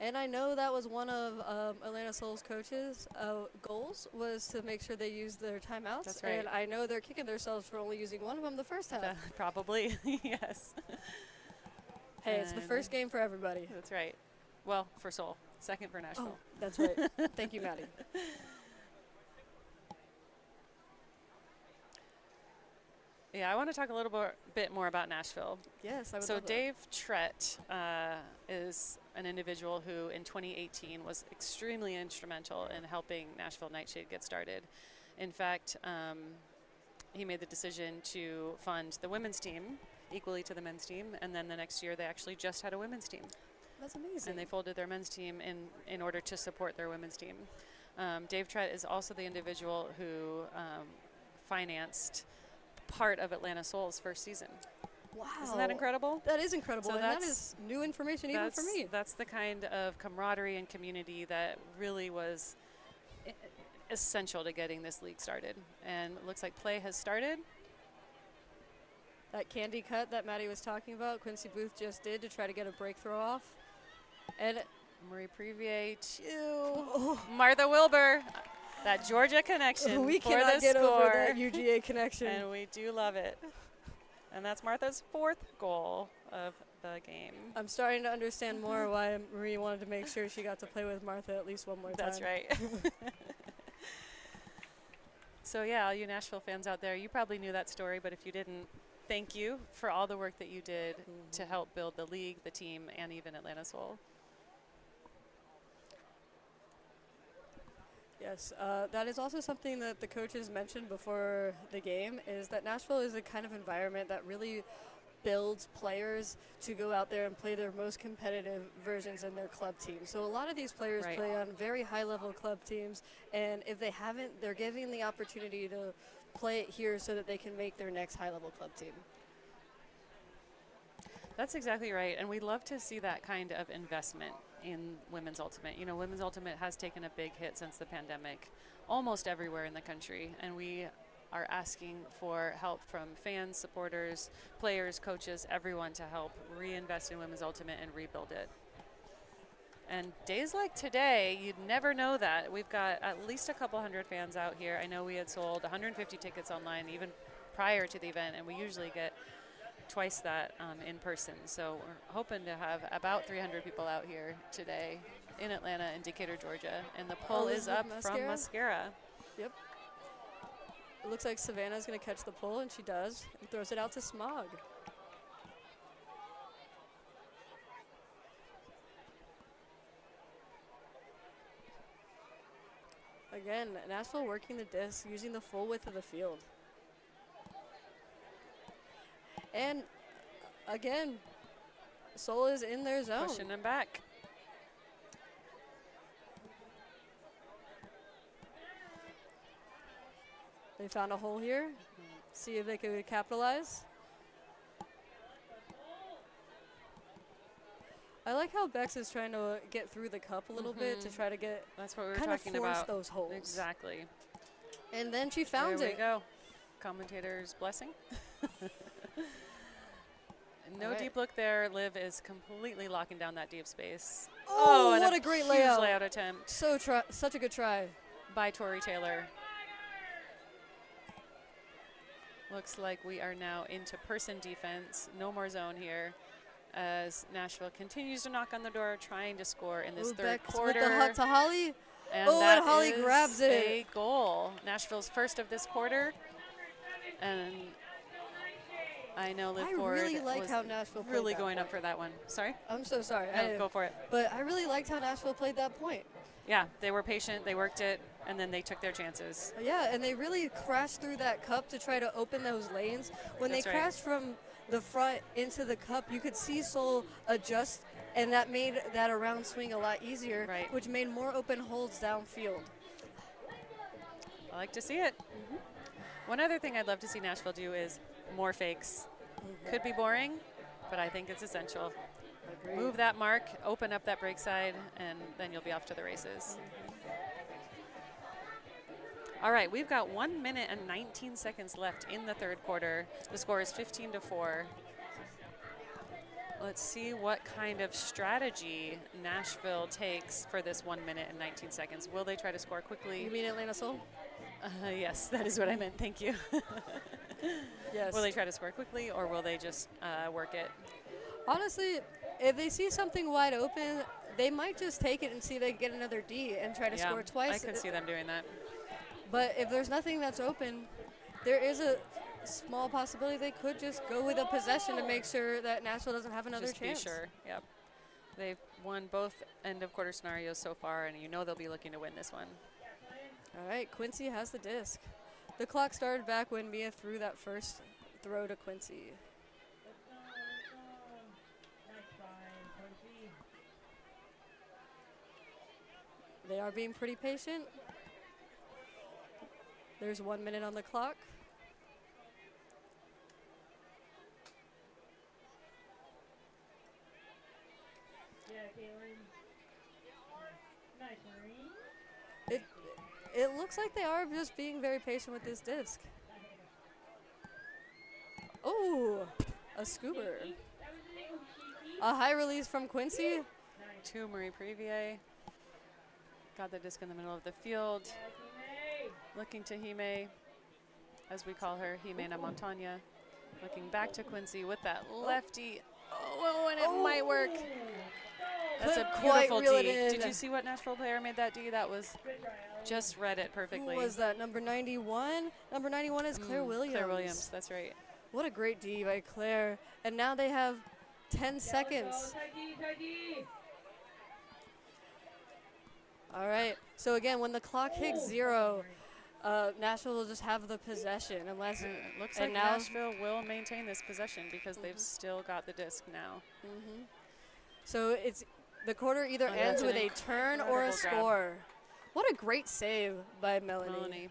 And I know that was one of Atlanta Soul's coaches' goals, was to make sure they use their timeouts. That's right. And I know they're kicking themselves for only using one of them the first half. Probably, yes. Hey, it's the first game for everybody. That's right. Well, for Seoul. Second for Nashville. Oh, that's right. Thank you, Maddie. Yeah, I want to talk a little bit more about Nashville. Yes, I would So love that. Dave Trett is an individual who in 2018 was extremely instrumental in helping Nashville Nightshade get started. In fact, he made the decision to fund the women's team equally to the men's team, and then the next year they actually just had a women's team. That's amazing. And they folded their men's team in order to support their women's team. Dave Trett is also the individual who financed part of Atlanta Soul's first season. Wow. Isn't that incredible? That is incredible, So and that is new information even for me. That's the kind of camaraderie and community that really was essential to getting this league started. And it looks like play has started. That candy cut that Maddie was talking about, Quincy Booth just did to try to get a breakthrow off. And Marie Previer to Martha Wilbur. That Georgia connection we for cannot the get score. over that UGA connection. And we do love it. And that's Martha's 4th goal of the game. I'm starting to understand more why Marie wanted to make sure she got to play with Martha at least one more time. That's right. So yeah, all you Nashville fans out there, you probably knew that story, but if you didn't, thank you for all the work that you did to help build the league, the team, and even Atlanta Soul. Yes, that is also something that the coaches mentioned before the game, is that Nashville is a kind of environment that really builds players to go out there and play their most competitive versions in their club team. So a lot of these players Right. play on very high-level club teams, and if they haven't, they're given the opportunity to play it here so that they can make their next high-level club team. That's exactly right, and we love to see that kind of investment in Women's Ultimate. You know, Women's Ultimate has taken a big hit since the pandemic, almost everywhere in the country, and we are asking for help from fans, supporters, players, coaches, everyone to help reinvest in Women's Ultimate and rebuild it. And days like today, you'd never know that. We've got at least a couple hundred fans out here. I know we had sold 150 tickets online even prior to the event, and we usually get twice that in person. So we're hoping to have about 300 people out here today in Atlanta and Decatur, Georgia. And the pull is up from Mascara. Yep. It looks like Savannah's going to catch the pull, and she does, and throws it out to Smog. Again, Nashville working the disc, using the full width of the field. And again, Soul is in their zone. Pushing them back. They found a hole here. See if they could capitalize. I like how Bex is trying to get through the cup a little bit to try to get That's what we were kind of talking force about. those holes. Exactly. And then she found there it. we go. Commentator's blessing. No All right. deep look there. Liv is completely locking down that deep space. Oh, and what a great huge layout. layout attempt Such a good try. by Tori Taylor. Looks like we are now into person defense. No more zone here as Nashville continues to knock on the door, trying to score in this Ooh, third Bex quarter. with the hut to Holly. And Oh, that and Holly is grabs it. a goal. Nashville's first of this quarter. And I know Liv I Ford really like was how Nashville played really that going up point. for that one. Sorry? I'm so sorry. No, go for it. But I really liked how Nashville played that point. Yeah, they were patient, they worked it, and then they took their chances. Yeah, and they really crashed through that cup to try to open those lanes. When That's they right. crashed from the front into the cup, you could see Soul adjust, and that made that around swing a lot easier, Right. which made more open holds downfield. I like to see it. One other thing I'd love to see Nashville do is more fakes. Could be boring, but I think it's essential. Agreed. Move that mark, open up that break side, and then you'll be off to the races. All right, we've got 1 minute and 19 seconds left in the third quarter. The score is 15-4. Let's see what kind of strategy Nashville takes for this 1 minute and 19 seconds. Will they try to score quickly? You mean Atlanta Soul? Yes, that is what I meant. Thank you. Yes. Will they try to score quickly, or will they just work it? Honestly, if they see something wide open, they might just take it and see if they can get another D and try to Yeah, score twice. I could see them doing that. But if there's nothing that's open, there is small possibility they could just go with a possession to make sure that Nashville doesn't have another Just chance. be sure. Yep. They've won both end of quarter scenarios so far, and you know they'll be looking to win this one. All right, Quincy has the disc. The clock started back when Mia threw that first throw to Quincy. They are being pretty patient. There's 1 minute on the clock. It looks like they are just being very patient with this disc. Oh, a scooper. A high release from Quincy. To Marie Previer. Got the disc in the middle of the field. Looking to Hime, as we call her, Jimena Montaña. Looking back to Quincy with that lefty. Oh, and it might work. That's a beautiful D. Did you see what Nashville player made that D? That was just read it perfectly. Who was that? Number 91? Number 91 is Claire Williams. Claire Williams, that's right. What a great D by Claire. And now they have 10 seconds. All right. So again, when the clock hits 0, Nashville will just have the possession unless it looks like now Nashville will maintain this possession because they've still got the disc now. So it's the quarter either ends with a turn or a score. What a great save by Melanie.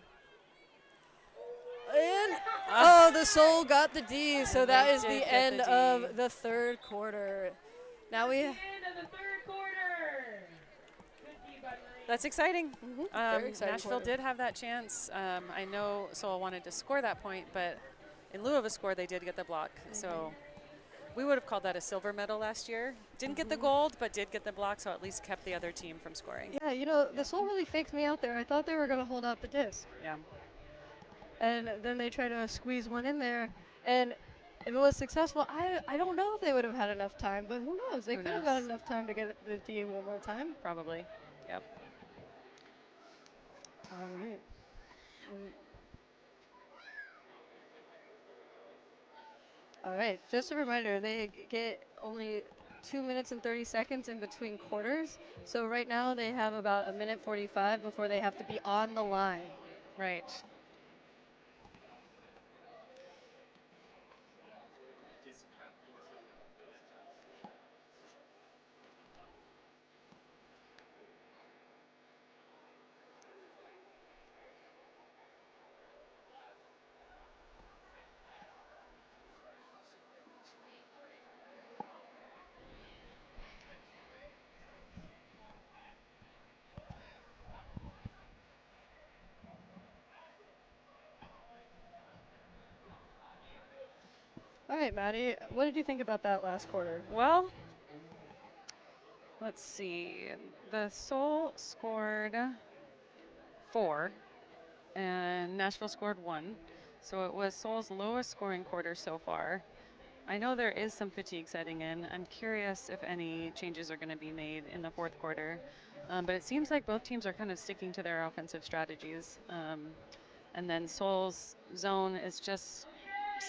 And the Soul got the D, so that is the end of the third quarter. Now we That's exciting. Very exciting Nashville quarter. did have that chance. I know Seoul wanted to score that point, but in lieu of a score, they did get the block. So we would have called that a silver medal last year. Didn't get the gold, but did get the block, so at least kept the other team from scoring. Yeah, you know, the Soul really faked me out there. I thought they were going to hold out the disc. Yeah. And then they tried to squeeze one in there. And if it was successful, I don't know if they would have had enough time, but who knows? They could have got enough time to get the D one more time. Probably. Yep. All right. All right, just a reminder, they get only 2 minutes and 30 seconds in between quarters. So right now they have about 1:45 before they have to be on the line. Right. All right, Maddie, what did you think about that last quarter? Well, let's see. The Soul scored 4, and Nashville scored 1. So it was Seoul's lowest scoring quarter so far. I know there is some fatigue setting in. I'm curious if any changes are going to be made in the fourth quarter. But it seems like both teams are kind of sticking to their offensive strategies. And then Seoul's zone is just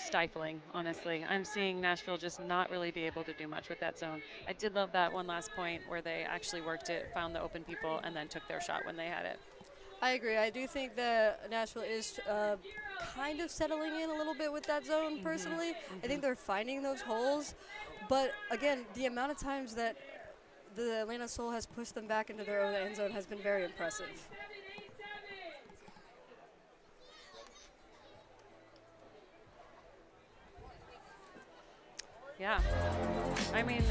stifling, honestly. I'm seeing Nashville just not really be able to do much with that zone. I did love that one last point where they actually worked it, found the open people, and then took their shot when they had it. I agree. I do think that Nashville is kind of settling in a little bit with that zone, personally. I think they're finding those holes. But, again, the amount of times that the Atlanta Soul has pushed them back into their own end zone has been very impressive. Yeah. I mean,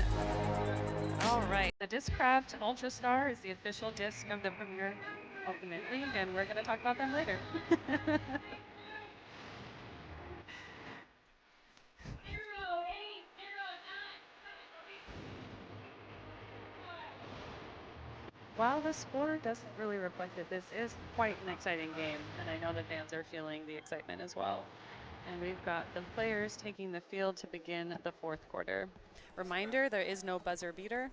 all right. The Discraft Ultra Star is the official disc of the Premier Ultimate League, and we're going to talk about them later. While the score doesn't really reflect it, this is quite an exciting game, and I know the fans are feeling the excitement as well. And we've got the players taking the field to begin the fourth quarter. Reminder, there is no buzzer beater.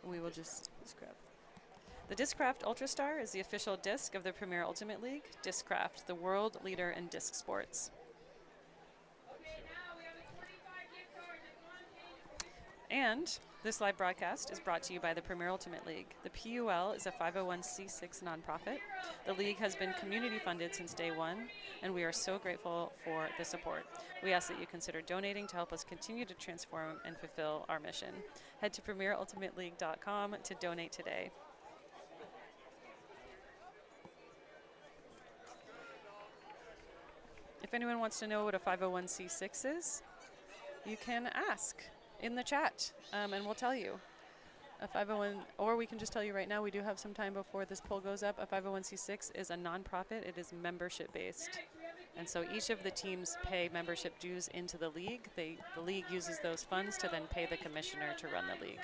We will just Discraft. The Discraft Ultra Star is the official disc of the Premier Ultimate League. Discraft, the world leader in disc sports. And this live broadcast is brought to you by the Premier Ultimate League. The PUL is a 501c6 nonprofit. The league has been community funded since day one, and we are so grateful for the support. We ask that you consider donating to help us continue to transform and fulfill our mission. Head to premierultimateleague.com to donate today. If anyone wants to know what a 501c6 is, you can ask in the chat, and we'll tell you. A 501, or we can just tell you right now, we do have some time before this poll goes up. A 501c6 is a nonprofit. It is membership based. And so each of the teams pay membership dues into the league. The league uses those funds to then pay the commissioner to run the league.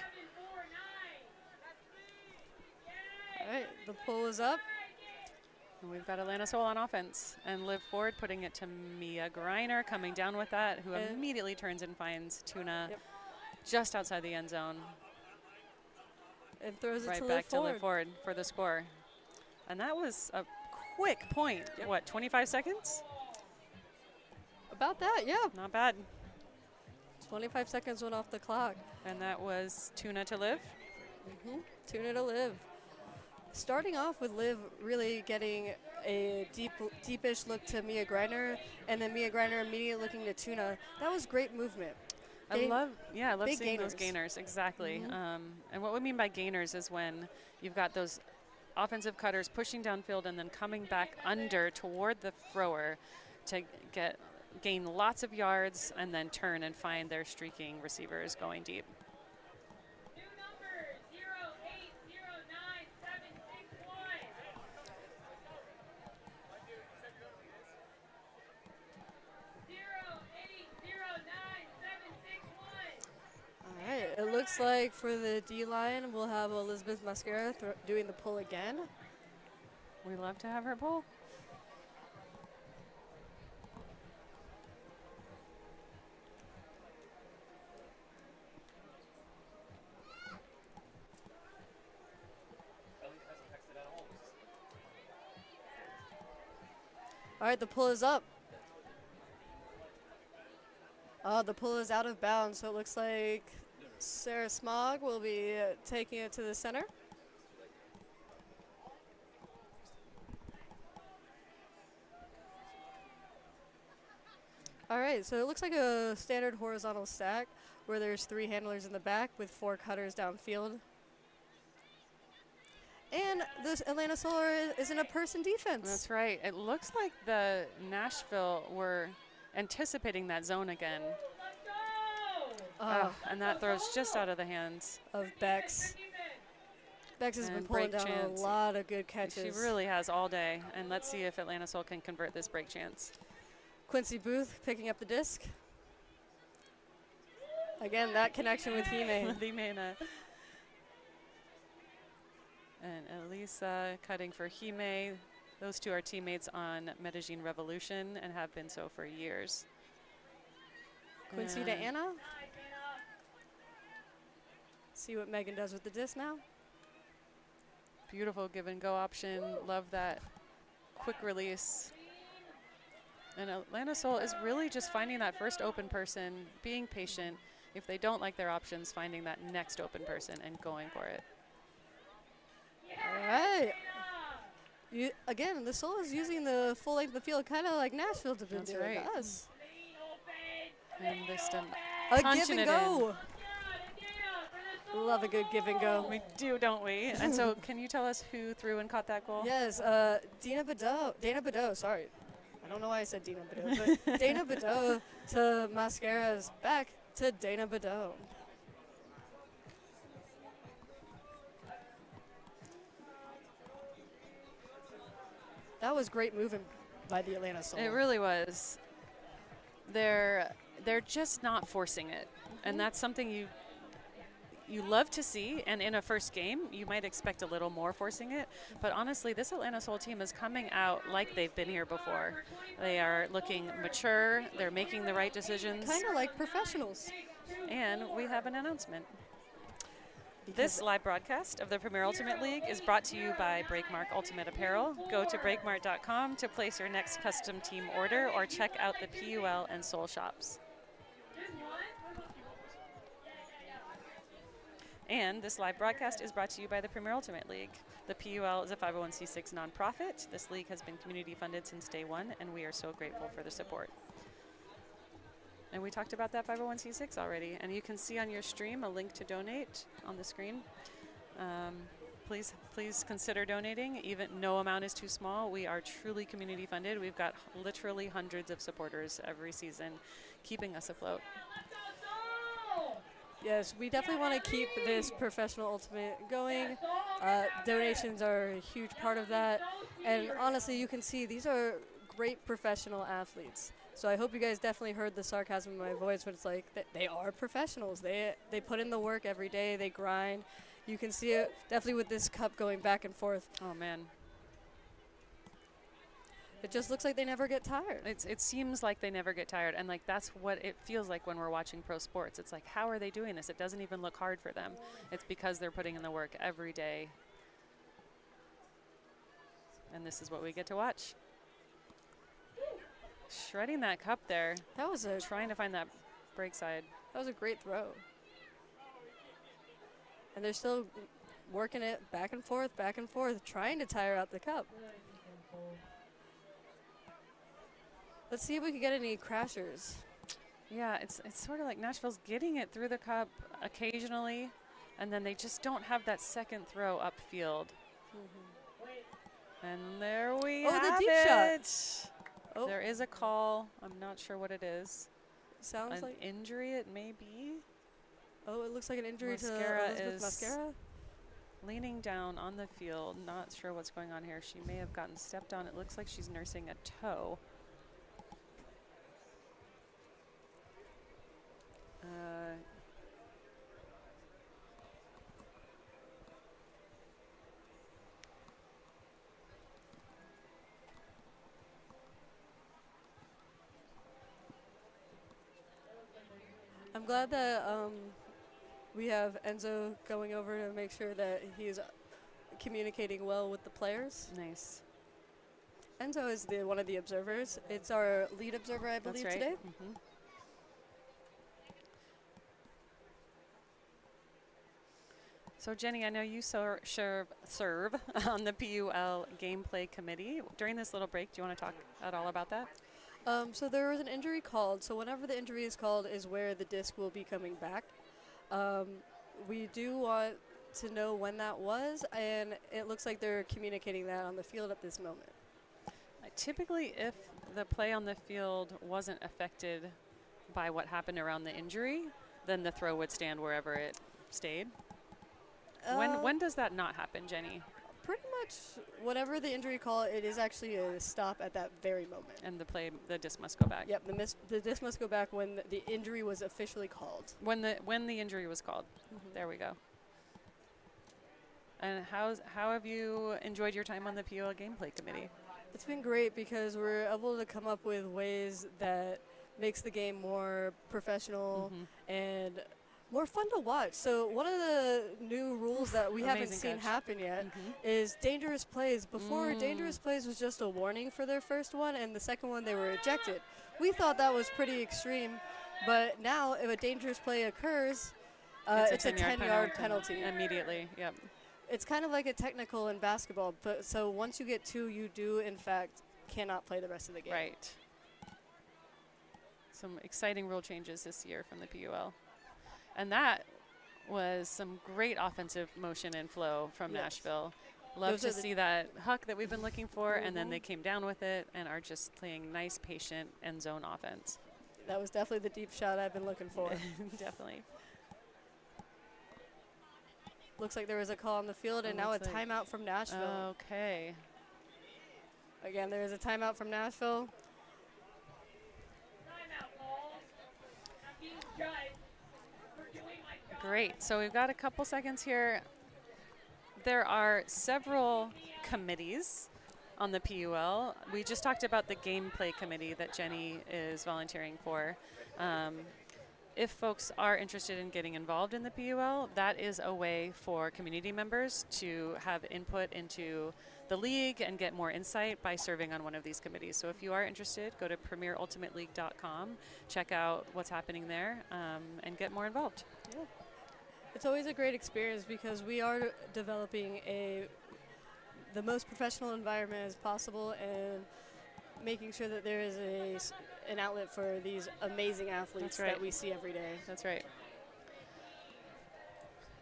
All right, the poll is up. And we've got Atlanta Soul on offense, and Liv Ford putting it to Mia Greiner, coming down with that, who immediately turns and finds Tuna just outside the end zone. And throws it right to back Liv Ford. to Liv Ford for the score. And that was a quick point. What, 25 seconds? About that, yeah. Not bad. 25 seconds went off the clock. And that was Tuna to Liv. Tuna to Liv. Starting off with Liv really getting a deepish look to Mia Greiner, and then Mia Greiner immediately looking to Tuna. That was great movement. I love seeing gainers. those gainers, exactly. And what we mean by gainers is when you've got those offensive cutters pushing downfield and then coming back under toward the thrower to gain lots of yards and then turn and find their streaking receivers going deep. It looks like for the D-line, we'll have Elizabeth Mascara doing the pull again. We love to have her pull. All right, the pull is up. The pull is out of bounds, so it looks like Sarah Smog will be taking it to the center. All right, so it looks like a standard horizontal stack where there's 3 handlers in the back with 4 cutters downfield. And this Atlanta Solar is in a person defense. That's right. It looks like the Nashville were anticipating that zone again. And that throws just out of the hands of Bex. Bex has been pulling down a lot of good catches. She really has all day. And let's see if Atlanta Soul can convert this break chance. Quincy Booth picking up the disc. Again, that connection with Hime. With Himena. And Elisa cutting for Hime. Those two are teammates on Medellin Revolution and have been so for years. Quincy to Anna. See what Megan does with the disc now. Beautiful give and go option. Love that quick release. And Atlanta Soul is really just finding that first open person, being patient. If they don't like their options, finding that next open person and going for it. All right. Again, the Soul is using the full length of the field, kind of like Nashville to That's do right. to us. And this time, a give and go. Love a good give and go. We do, don't we? And so, can you tell us who threw and caught that goal? Yes, Dana Badeau, sorry. I don't know why I said Dina Badeau, but Dana Badeau to Mascara's back to Dana Badeau. That was great moving by the Atlanta Soul. It really was. They're just not forcing it, and that's something you love to see. And in a first game, you might expect a little more forcing it. But honestly, this Atlanta Soul team is coming out like they've been here before. They are looking mature. They're making the right decisions. Kind of like professionals. And we have an announcement. This live broadcast of the Premier Ultimate League is brought to you by Breakmark Ultimate Apparel. Go to breakmark.com to place your next custom team order or check out the PUL and Soul shops. And this live broadcast is brought to you by the Premier Ultimate League. The PUL is a 501c6 nonprofit. This league has been community funded since day one, and we are so grateful for the support. And we talked about that 501c6 already, and you can see on your stream a link to donate on the screen. Please consider donating. Even no amount is too small. We are truly community funded. We've got literally hundreds of supporters every season keeping us afloat. Yes, we definitely want to keep this professional ultimate going. Donations are a huge part of that. And honestly, you can see these are great professional athletes. So I hope you guys definitely heard the sarcasm in my voice, but it's like they are professionals. They put in the work every day. They grind. You can see it definitely with this cup going back and forth. Oh, man. It just looks like they never get tired. It seems like they never get tired, and like that's what it feels like when we're watching pro sports. It's like, how are they doing this? It doesn't even look hard for them. It's because they're putting in the work every day. And this is what we get to watch. Shredding that cup there. That was trying to find that break side. That was a great throw. And they're still working it back and forth, trying to tire out the cup. Let's see if we can get any crashers. Yeah, it's sort of like Nashville's getting it through the cup occasionally, and then they just don't have that second throw upfield. And there we have the deep it. shot. Oh. There is a call. I'm not sure what it is. Sounds An like injury, it may be. Oh, it looks like an injury Mascara to Elizabeth is Mascara. Leaning down on the field. Not sure what's going on here. She may have gotten stepped on. It looks like she's nursing a toe. I'm glad that we have Enzo going over to make sure that he's communicating well with the players. Nice. Enzo is one of the observers. It's our lead observer, I believe, That's right. today. Mm-hmm. So Jenny, I know you serve on the PUL gameplay committee. During this little break, do you want to talk at all about that? So there was an injury called. So whenever the injury is called is where the disc will be coming back. We do want to know when that was, and it looks like they're communicating that on the field at this moment. Typically, if the play on the field wasn't affected by what happened around the injury, then the throw would stand wherever it stayed. When does that not happen, Jenny? Pretty much whatever the injury call, it is actually a stop at that very moment. And the disc must go back. Yep, the disc must go back when the injury was officially called. When the injury was called. Mm-hmm. There we go. And how have you enjoyed your time on the PUL gameplay committee? It's been great because we're able to come up with ways that makes the game more professional and more fun to watch. So one of the new rules that we haven't seen happen yet is dangerous plays. Before, dangerous plays was just a warning for their first one, and the second one they were ejected. We thought that was pretty extreme, but now if a dangerous play occurs, it's a 10-yard penalty. Immediately, yep. It's kind of like a technical in basketball, but so once you get 2, you do, in fact, cannot play the rest of the game. Right. Some exciting rule changes this year from the PUL. And that was some great offensive motion and flow from Nashville. Love to see that huck that we've been looking for, and then they came down with it and are just playing nice, patient end zone offense. That was definitely the deep shot I've been looking for. Definitely. Looks like there was a call on the field, and now a timeout from Nashville. Okay. Again, there is a timeout from Nashville. Great. So we've got a couple seconds here. There are several committees on the PUL. We just talked about the gameplay committee that Jenny is volunteering for. If folks are interested in getting involved in the PUL, that is a way for community members to have input into the league and get more insight by serving on one of these committees. So if you are interested, go to premierultimateleague.com, check out what's happening there, and get more involved. Yeah. It's always a great experience because we are developing the most professional environment as possible and making sure that there is an outlet for these amazing athletes that we see every day. That's right.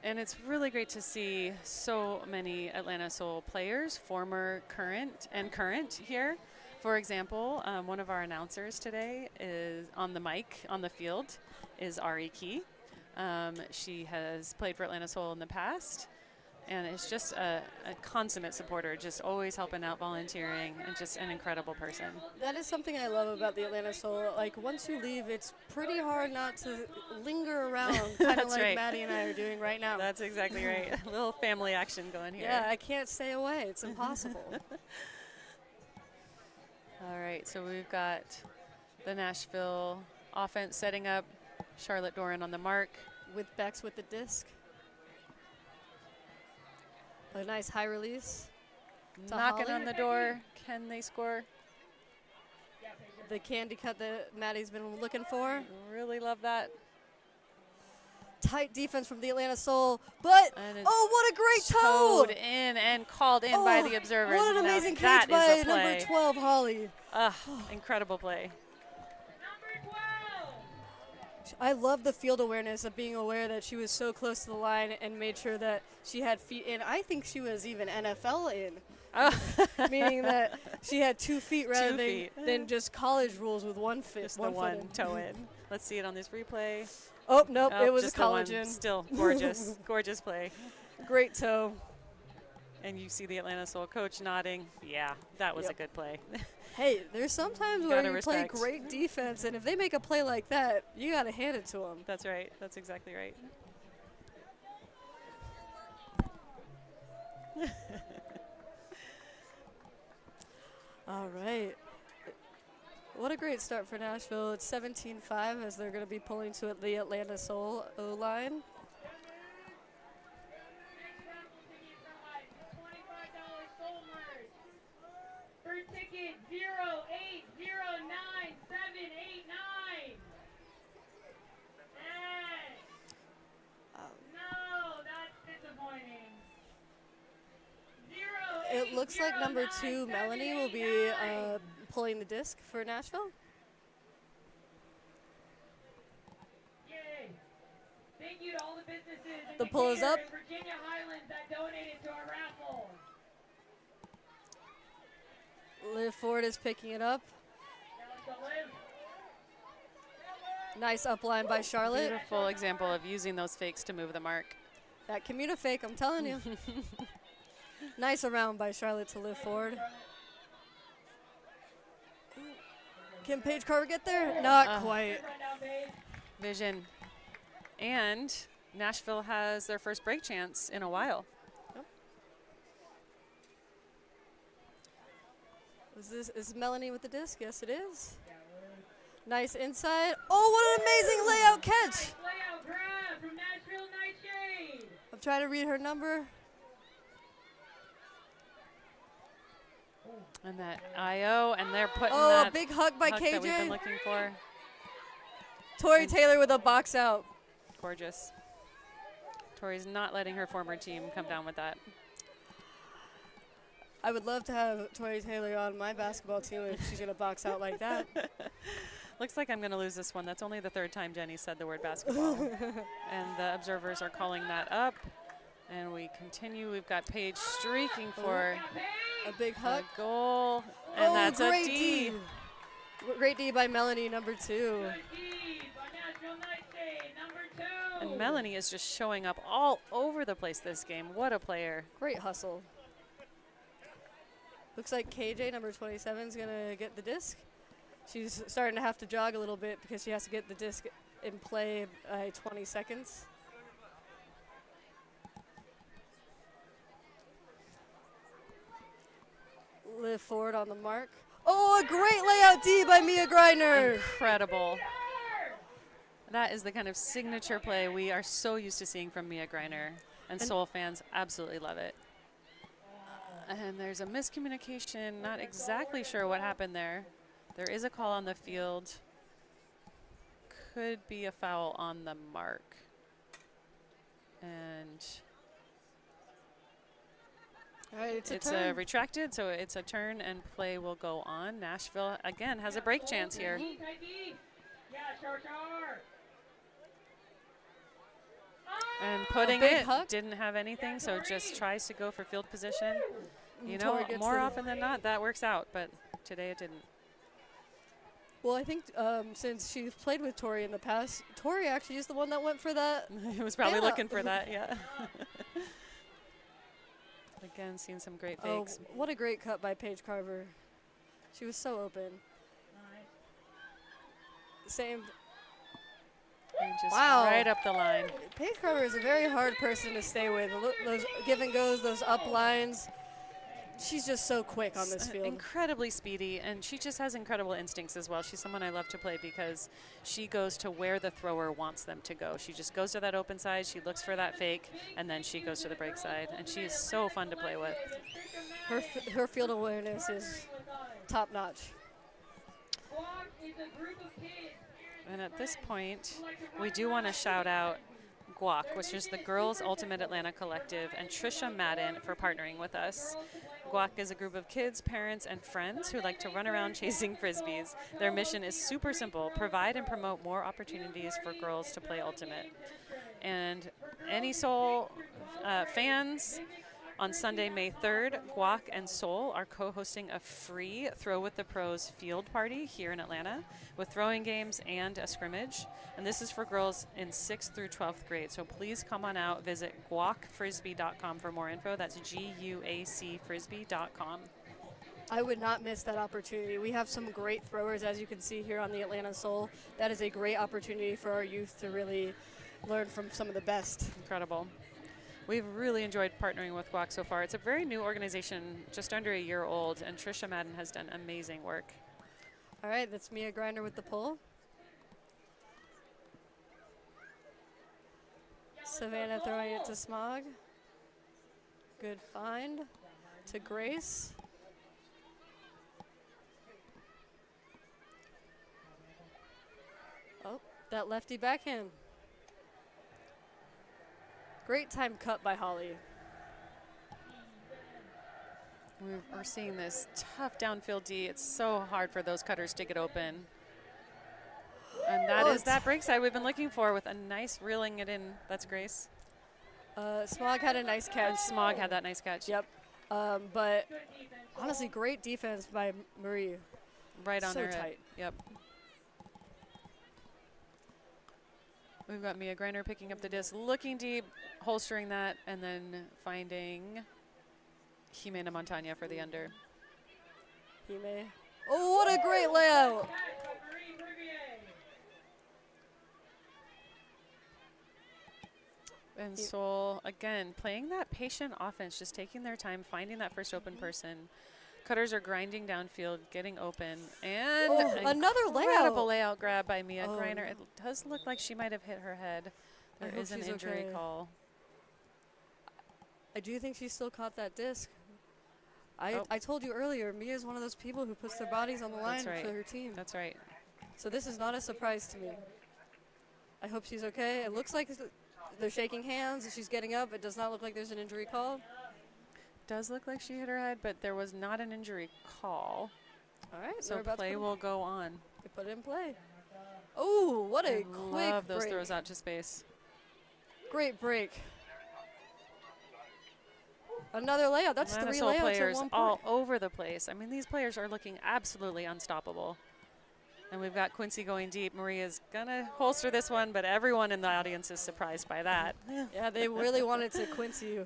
And it's really great to see so many Atlanta Soul players, former, current here. For example, one of our announcers today is on the mic on the field is Ari Key. She has played for Atlanta Soul in the past, and is just a consummate supporter, just always helping out, volunteering, and just an incredible person. That is something I love about the Atlanta Soul. Like, once you leave, it's pretty hard not to linger around, kind of like right. Maddie and I are doing right now. That's exactly right. A little family action going here. Yeah, I can't stay away. It's impossible. All right, so we've got the Nashville offense setting up. Charlotte Doran on the mark. With Bex with the disc. A nice high release. Knocking on the door. Can they score? The candy cut that Maddie's been looking for. Really love that. Tight defense from the Atlanta Soul, but oh, what a great toe! Towed in and called in by the observers. What an amazing catch by number 12, Holly. Incredible play. I love the field awareness of being aware that she was so close to the line and made sure that she had feet in. I think she was even NFL in, meaning that she had 2 feet rather than just college rules with one foot. Just the one toe in. Let's see it on this replay. Oh, nope, it was a just college in. Still gorgeous, gorgeous play. Great toe. And you see the Atlanta Soul coach nodding. Yeah, that was a good play. Hey, there's sometimes where you play great defense, and if they make a play like that, you got to hand it to them. That's right. That's exactly right. All right. What a great start for Nashville. It's 17-5 as they're going to be pulling to the Atlanta Soul O-line. Ticket 0809789. No, that's disappointing. It looks like number 2, Melanie, will be pulling the disc for Nashville. Yay. Thank you to all the businesses in the pull is up. Virginia Highlands that donated to our raffle. Liv Ford is picking it up. Nice upline by Charlotte. Beautiful example of using those fakes to move the mark. That commuter fake, I'm telling you. Nice around by Charlotte to Liv Ford. Can Paige Carter get there? Not quite. Vision. And Nashville has their first break chance in a while. Is Melanie with the disc? Yes, it is. Nice inside. Oh, what an amazing layout catch. Nice layout grab from Nashville NightShade. I'm trying to read her number. And that IO, and they're putting a big hug by KJ. That we've been looking for. Tori Taylor with a box out. Gorgeous. Tori's not letting her former team come down with that. I would love to have Tori Taylor on my basketball team if she's going to box out like that. Looks like I'm going to lose this one. That's only the 3rd time Jenny said the word basketball. And the observers are calling that up. And we continue. We've got Paige streaking for a big hug. A goal. And that's a D. Great D by Melanie, number 2. And Melanie is just showing up all over the place this game. What a player. Great hustle. Looks like KJ, number 27, is going to get the disc. She's starting to have to jog a little bit because she has to get the disc in play by 20 seconds. Liv Ford on the mark. Oh, a great layout D by Mia Greiner. Incredible. That is the kind of signature play we are so used to seeing from Mia Greiner. And Soul fans absolutely love it. And there's a miscommunication. Not exactly sure what happened there. There is a call on the field. Could be a foul on the mark. And All right, it's a it's turn. retracted, so it's a turn and play will go on. Nashville, again, has a break chance here. Yeah, sure. And putting big it, huck. didn't have anything, so just tries to go for field position. You know, Tori gets more the- often than not, that works out, but today it didn't. Well, I think since she's played with Tori in the past, Tori actually is the one that went for that. He was probably Yeah. looking for that, yeah. Again, seeing some great Oh, fakes. what a great cut by Paige Carver. She was so open. Same. And just Wow. right up the line. Paige Carver is a very hard person to stay with. Those give and goes, those up lines. She's just so quick on this field. Incredibly speedy, and she just has incredible instincts as well. She's someone I love to play because she goes to where the thrower wants them to go. She just goes to that open side, she looks for that fake, and then she goes to the break side. And she is so fun to play with. Her field awareness is top notch. And at this point, we do want to shout out Guac, which is the Girls Ultimate Atlanta Collective, and Trisha Madden for partnering with us. Guac is a group of kids, parents, and friends who like to run around chasing frisbees. Their mission is super simple: provide and promote more opportunities for girls to play Ultimate. And any Soul fans, on Sunday, May 3rd, Guac and Soul are co-hosting a free Throw with the Pros field party here in Atlanta with throwing games and a scrimmage. And this is for girls in 6th through 12th grade. So please come on out, visit guacfrisbee.com for more info. That's GUACfrisbee.com. I would not miss that opportunity. We have some great throwers, as you can see here on the Atlanta Soul. That is a great opportunity for our youth to really learn from some of the best. Incredible. We've really enjoyed partnering with Guac so far. It's a very new organization, just under a year old, and Trisha Madden has done amazing work. All right, that's Mia Grinder with the pull. Savannah throwing it to Smog. Good find to Grace. Oh, that lefty backhand. Great time cut by Holly. We're seeing this tough downfield D. It's so hard for those cutters to get open. And that is that break side we've been looking for with a nice reeling it in. That's Grace. Smog had a nice catch. And Smog had that nice catch. Yep. But honestly, great defense by Marie. Right on so her. tight. Yep. We've got Mia Greiner picking up the disc, looking deep, holstering that, and then finding Jimena Montaña for the under. Hime. Oh, what a great layout. And Soul, again, playing that patient offense, just taking their time, finding that first open person. Cutters are grinding downfield, getting open, and another incredible layout. layout grab by Mia Greiner. It does look like she might have hit her head. There is an injury call. I do think she still caught that disc. I told you earlier, Mia is one of those people who puts their bodies on the line for her team. That's right. So this is not a surprise to me. I hope she's okay. It looks like they're shaking hands and she's getting up. It does not look like there's an injury call. Does look like she hit her head, but there was not an injury call. All right, so play will go on. They put it in play. Oh, what a quick love those break. throws out to space. Great break. Another layout. That's Atlanta 3 Soul layouts players at one all point. over the place. I mean, these players are looking absolutely unstoppable. And we've got Quincy going deep. Maria's gonna holster this one, but everyone in the audience is surprised by that. Yeah, they really wanted to Quincy.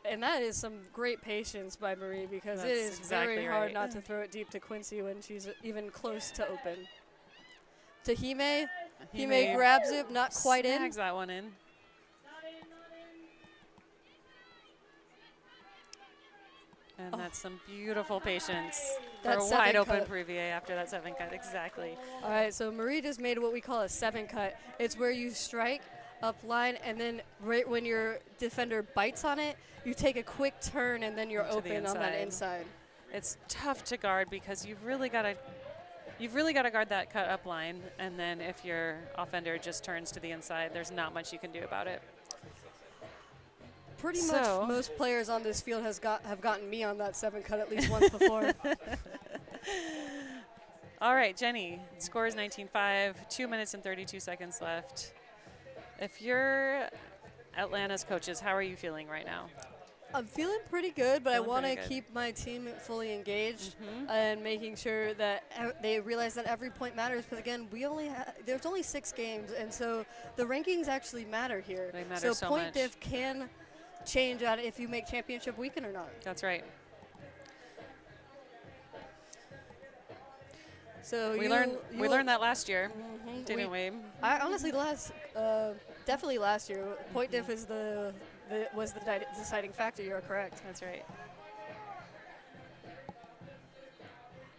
And that is some great patience by Marie because That's it is exactly very hard right. not to throw it deep to Quincy when she's even close to open. To Hime. Hime grabs it, not quite in. Snags that one in. And that's some beautiful patience for That a seven wide open cut. Privier after that 7 cut. Exactly. All right, so Marie just made what we call a 7 cut. It's where you strike up line, and then right when your defender bites on it, you take a quick turn, and then you're To the open on that inside. inside. It's tough to guard because you've really got to you've really got to guard that cut up line, and then if your offender just turns to the inside, there's not much you can do about it. Pretty much most players on this field have gotten me on that 7 cut at least once before. All right, Jenny, score is 19-5, 2 minutes and 32 seconds left. If you're Atlanta's coaches, how are you feeling right now? I'm feeling pretty good, but I Feeling want to pretty good. keep my team fully engaged and making sure that they realize that every point matters. But again, there's only 6 games, and so the rankings actually matter here. They matter so point much. diff can change out if you make championship weekend or not. That's right. So We learned that last year, didn't we? I honestly definitely last year. Point diff is was the deciding factor. You're correct. That's right.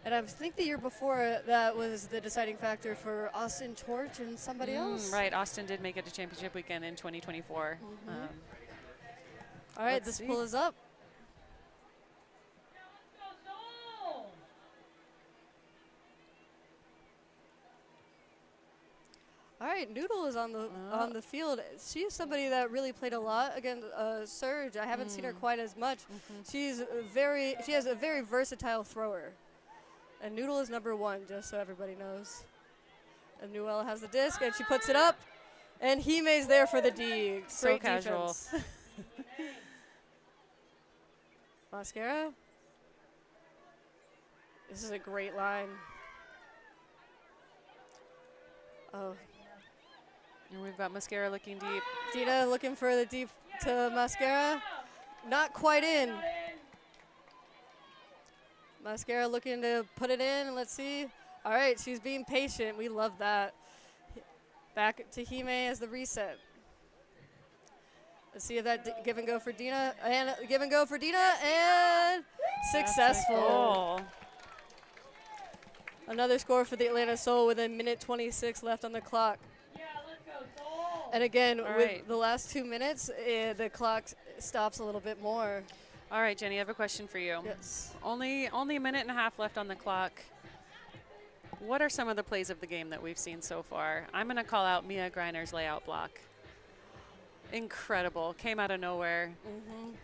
And I think the year before that was the deciding factor for Austin Torch and somebody else. Right, Austin did make it to championship weekend in 2024. All right, let's this see. pull is up. All right, Noodle is on the field. She's somebody that really played a lot against Surge. I haven't seen her quite as much. She has a very versatile thrower. And Noodle is number 1, just so everybody knows. And Noelle has the disc, and she puts it up. And Hime's there for the D. So Great casual. defense. Mascara. This is a great line. Oh. And we've got Mascara looking deep. Dina looking for the deep to Mascara. Not quite in. Mascara looking to put it in. Let's see. All right, she's being patient. We love that. Back to Hime as the reset. Let's see if that give and go for Dina. And give and go for Dina. And successful. Another score for the Atlanta Soul with 1:26 left on the clock. And again, with the last 2 minutes, the clock stops a little bit more. All right, Jenny, I have a question for you. Yes. Only a minute and a half left on the clock. What are some of the plays of the game that we've seen so far? I'm going to call out Mia Griner's layout block. Incredible. Came out of nowhere.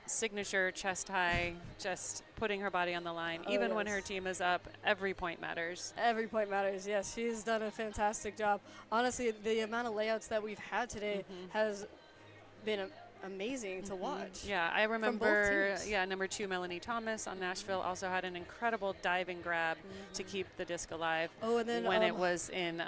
Signature, chest high, just putting her body on the line. Even when her team is up, every point matters. Every point matters, yes. She's done a fantastic job. Honestly, the amount of layouts that we've had today has been amazing to watch. Yeah, I remember, From both teams. number 2, Melanie Thomas on Nashville also had an incredible dive and grab to keep the disc alive and then when it was in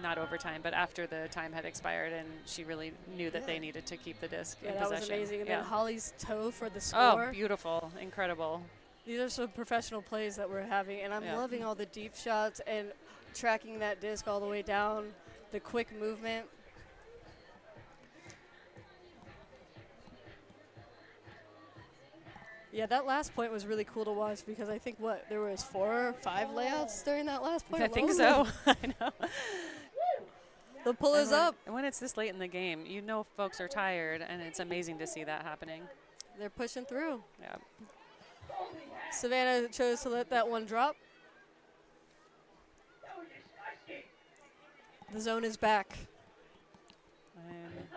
not overtime, but after the time had expired, and she really knew that they needed to keep the disc in that possession. was amazing. And then Holly's toe for the Oh, score. beautiful, incredible. These are some professional plays that we're having, and I'm loving all the deep shots and tracking that disc all the way down, the quick movement. Yeah, that last point was really cool to watch because I think, there was 4 or 5 layouts during that last point? I think so. I know. The pull is up. And when it's this late in the game, you know folks are tired, and it's amazing to see that happening. They're pushing through. Yeah. Savannah chose to let that one drop. The zone is back. And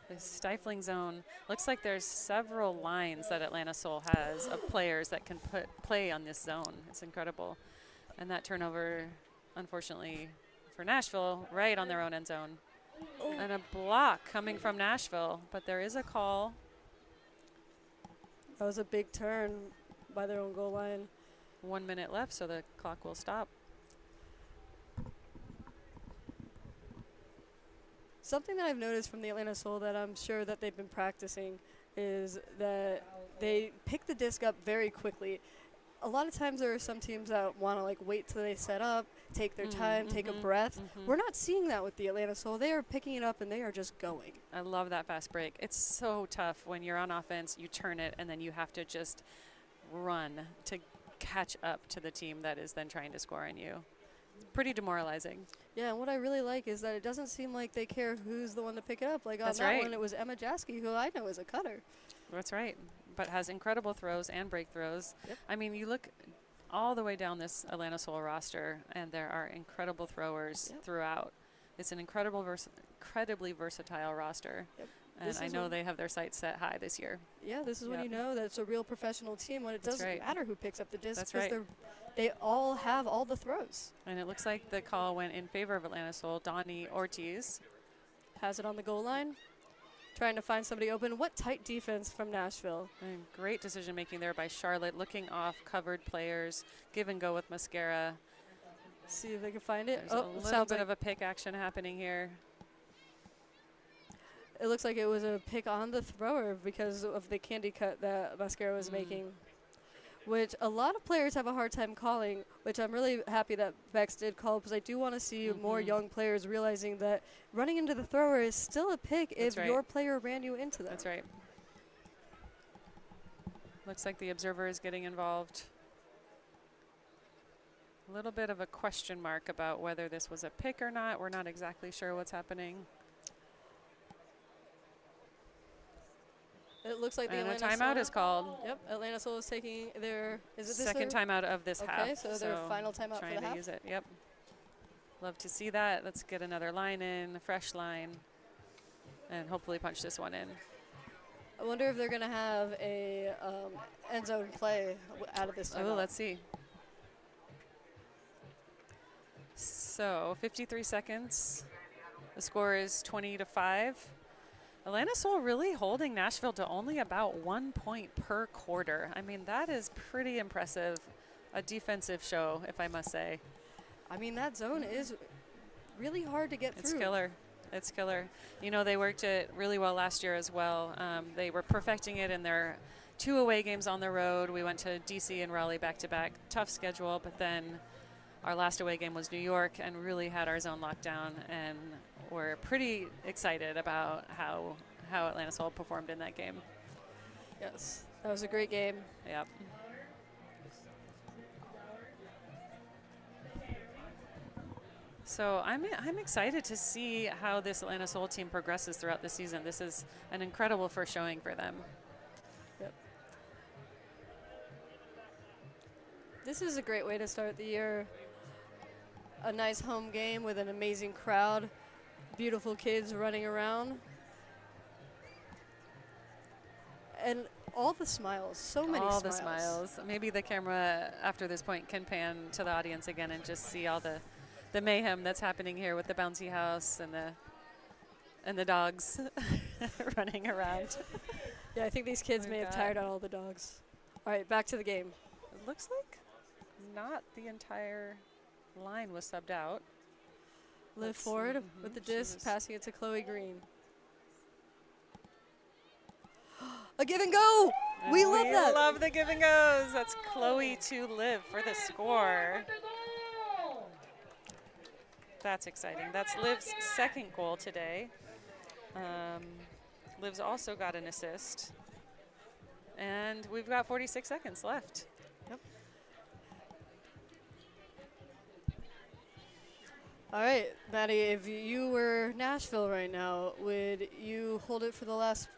the stifling zone. Looks like there's several lines that Atlanta Soul has of players that can play on this zone. It's incredible. And that turnover, unfortunately, for Nashville, right on their own end zone. And a block coming from Nashville, but there is a call. That was a big turn by their own goal line. 1 minute left, so the clock will stop. Something that I've noticed from the Atlanta Soul that I'm sure that they've been practicing is that they pick the disc up very quickly. A lot of times there are some teams that want to wait till they set up, take their time, take a breath. We're not seeing that with the Atlanta Soul. They are picking it up and they are just going. I love that fast break. It's so tough when you're on offense, you turn it, and then you have to just run to catch up to the team that is then trying to score on you. It's pretty demoralizing. Yeah, and what I really like is that it doesn't seem like they care who's the one to pick it up. Like on That's that right. one, it was Emma Jaskey, who I know is a cutter. That's right. But has incredible throws and breakthrows. Yep. I mean, you look, all the way down this Atlanta Soul roster, and there are incredible throwers throughout. It's an incredibly versatile roster. Yep. And I know they have their sights set high this year. Yeah, this is when you know that it's a real professional team, when it That's doesn't right. matter who picks up the disc, That's because right. they all have all the throws. And it looks like the call went in favor of Atlanta Soul. Donnie Ortiz Has it on the goal line, trying to find somebody open. What tight defense from Nashville. And great decision making there by Charlotte, looking off covered players, give and go with Mascara. See if they can find it. There's a It little sounds bit like of a pick action happening here. it looks like it was a pick on the thrower because of the candy cut that Mascara was making, which a lot of players have a hard time calling, which I'm really happy that Bex did call, because I do want to see more young players realizing that running into the thrower is still a pick if your player ran you into them. That's right. Looks like the observer is getting involved. A little bit of a question mark about whether this was a pick or not. We're not exactly sure what's happening. It looks like the And a Atlanta timeout Soul. is called. Yep, Atlanta Soul is taking their, is it this Second their timeout of this half. Okay, so their final timeout for trying the to half. use it. Yep. Love to see that. Let's get another line in, a fresh line, and hopefully punch this one in. I wonder if they're going to have a end zone play out of this timeout. Oh, let's see. So 53 seconds. The score is 20-5. Atlanta Soul really holding Nashville to only about 1 point per quarter. I mean, that is pretty impressive. A defensive show, if I must say. I mean, that zone is really hard to get through. It's killer. It's killer. You know, they worked it really well last year as well. They were perfecting it in their 2 away games on the road. We went to DC and Raleigh back-to-back. Tough schedule, but then our last away game was New York and really had our zone locked down, and we're pretty excited about how Atlanta Soul performed in that game. Yes, that was a great game. Yep. So I'm excited to see how this Atlanta Soul team progresses throughout the season. This is an incredible first showing for them. Yep. This is a great way to start the year. A nice home game with an amazing crowd, beautiful kids running around, and all the smiles, so many smiles. All the smiles. Maybe the camera after this point can pan to the audience again and just see all the mayhem that's happening here with the bouncy house and the dogs running around. Yeah, I think these kids may have tired out all the dogs. All right, back to the game. It looks like not the entire line was subbed out. Liv Ford with the disc, passing it to Chloe Green. A give and go! We love that! We love the give and goes. That's Chloe to Liv for the score. That's exciting. That's Liv's second goal today. Liv's also got an assist. And we've got 46 seconds left. Yep. All right, Maddie, if you were Nashville right now, would you hold it for the last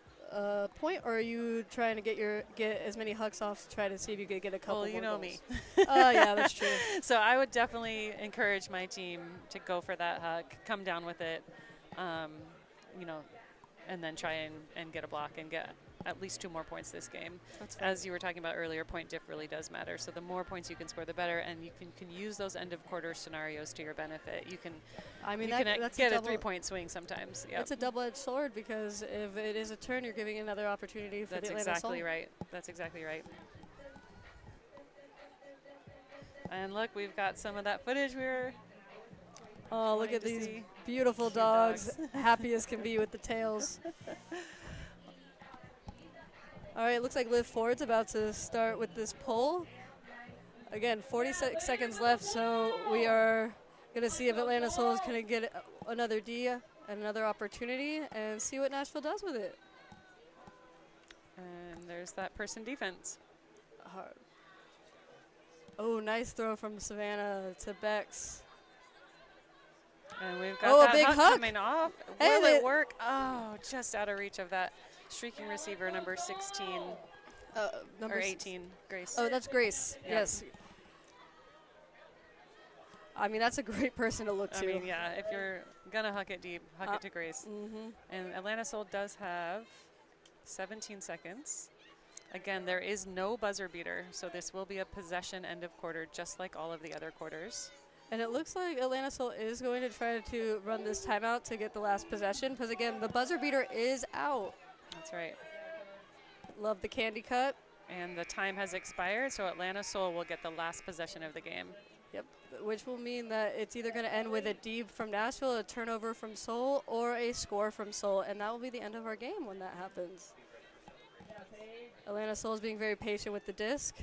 point, or are you trying to get as many hucks off to try to see if you could get a couple more Well, you know goals? me. Oh, yeah, that's true. So I would definitely encourage my team to go for that huck, come down with it, you know, and then try and get a block and get at least 2 more points this game. As you were talking about earlier, point diff really does matter. So the more points you can score, the better, and you can use those end of quarter scenarios to your benefit. You can, I mean, that's get a 3-point swing sometimes. Yep. It's a double-edged sword, because if it is a turn, you're giving another opportunity for That's the Atlanta exactly Soul. right. That's exactly right. And look, we've got some of that footage we were. Oh, look at to these see. beautiful Cute dogs, happy as can be with the tails. All right, looks like Liv Ford's about to start with this pull. Again, 46 seconds left, so we are going to see if Atlanta Soul is going to get another D and another opportunity and see what Nashville does with it. And there's that person defense. Hard. Oh, nice throw from Savannah to Bex. And we've got a big that huck coming off. Hey, Will it work? Oh, just out of reach of that streaking receiver, number 16 number or 18, Grace. Oh, that's Grace. Yeah. Yes. I mean, that's a great person to look to. I mean, yeah, if you're going to huck it deep, huck it to Grace. And Atlanta Soul does have 17 seconds. Again, there is no buzzer beater, so this will be a possession end of quarter, just like all of the other quarters. And it looks like Atlanta Soul is going to try to run this timeout to get the last possession, because again, the buzzer beater is out. That's right. Love the candy cut. And the time has expired, so Atlanta Soul will get the last possession of the game. Yep, which will mean that it's either going to end with a deep from Nashville, a turnover from Seoul, or a score from Seoul, and that will be the end of our game when that happens. Atlanta Soul is being very patient with the disc.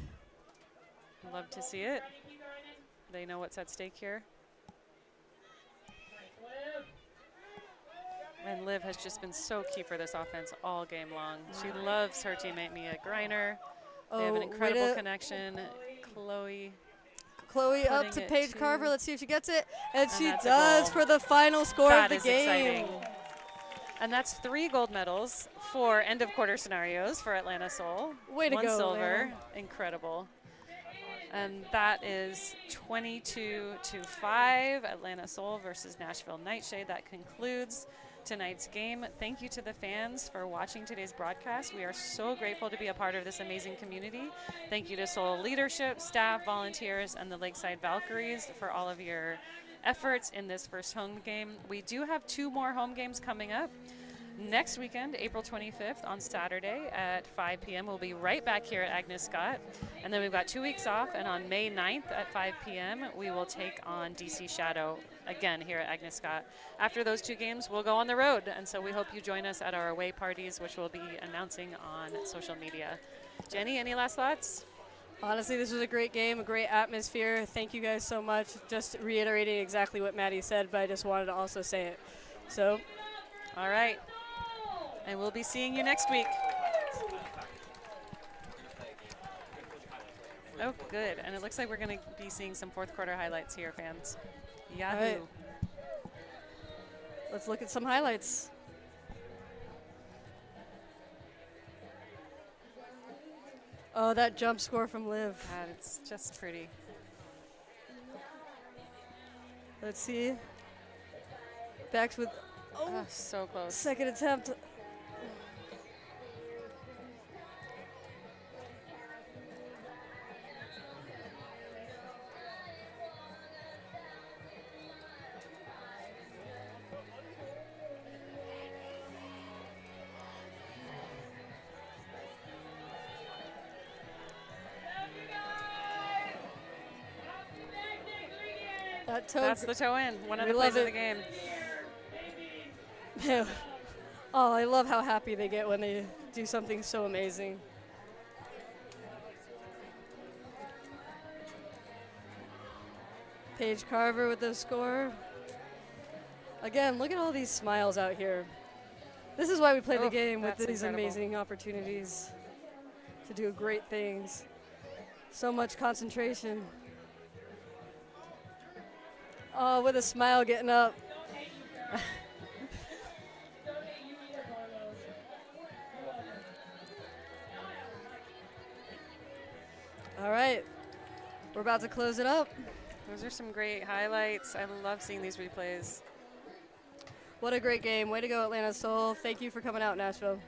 Love to see it. They know what's at stake here. And Liv has just been so key for this offense all game long. She loves her teammate Mia Greiner. They have an incredible connection. Chloe up to Paige Carver. Let's see if she gets it. And she that's a does goal. for the final score That of the is game. exciting. And that's 3 gold medals for end of quarter scenarios for Atlanta Soul. Way to 1 go, silver. Atlanta. Incredible. And that is 22-5 Atlanta Soul versus Nashville NightShade. That concludes tonight's game. Thank you to the fans for watching today's broadcast. We are so grateful to be a part of this amazing community. Thank you to Soul leadership, staff, volunteers, and the Lakeside Valkyries for all of your efforts in this first home game. We do have 2 more home games coming up. Next weekend, April 25th on Saturday at 5 p.m. We'll be right back here at Agnes Scott. And then we've got 2 weeks off, and on May 9th at 5 p.m. we will take on DC Shadow again here at Agnes Scott. After those 2 games, we'll go on the road, and so we hope you join us at our away parties, which we'll be announcing on social media. Jenny, any last thoughts? Honestly, this was a great game, a great atmosphere. Thank you guys so much. Just reiterating exactly what Maddie said, but I just wanted to also say it. So, all right. And we'll be seeing you next week. Oh, good. And it looks like we're going to be seeing some fourth quarter highlights here, fans. Yahoo. All right. Let's look at some highlights. Oh, that jump score from Liv. God, it's just pretty. Let's see. Backs with, Oh, so close. second attempt. That's the toe in. One of the We plays love of the it. game. Oh, I love how happy they get when they do something so amazing. Paige Carver with the score. Again, look at all these smiles out here. This is why we play the game, with that's these incredible. amazing opportunities to do great things. So much concentration. Oh, with a smile getting up. All right, we're about to close it up. Those are some great highlights. I love seeing these replays. What a great game. Way to go, Atlanta Soul. Thank you for coming out, Nashville.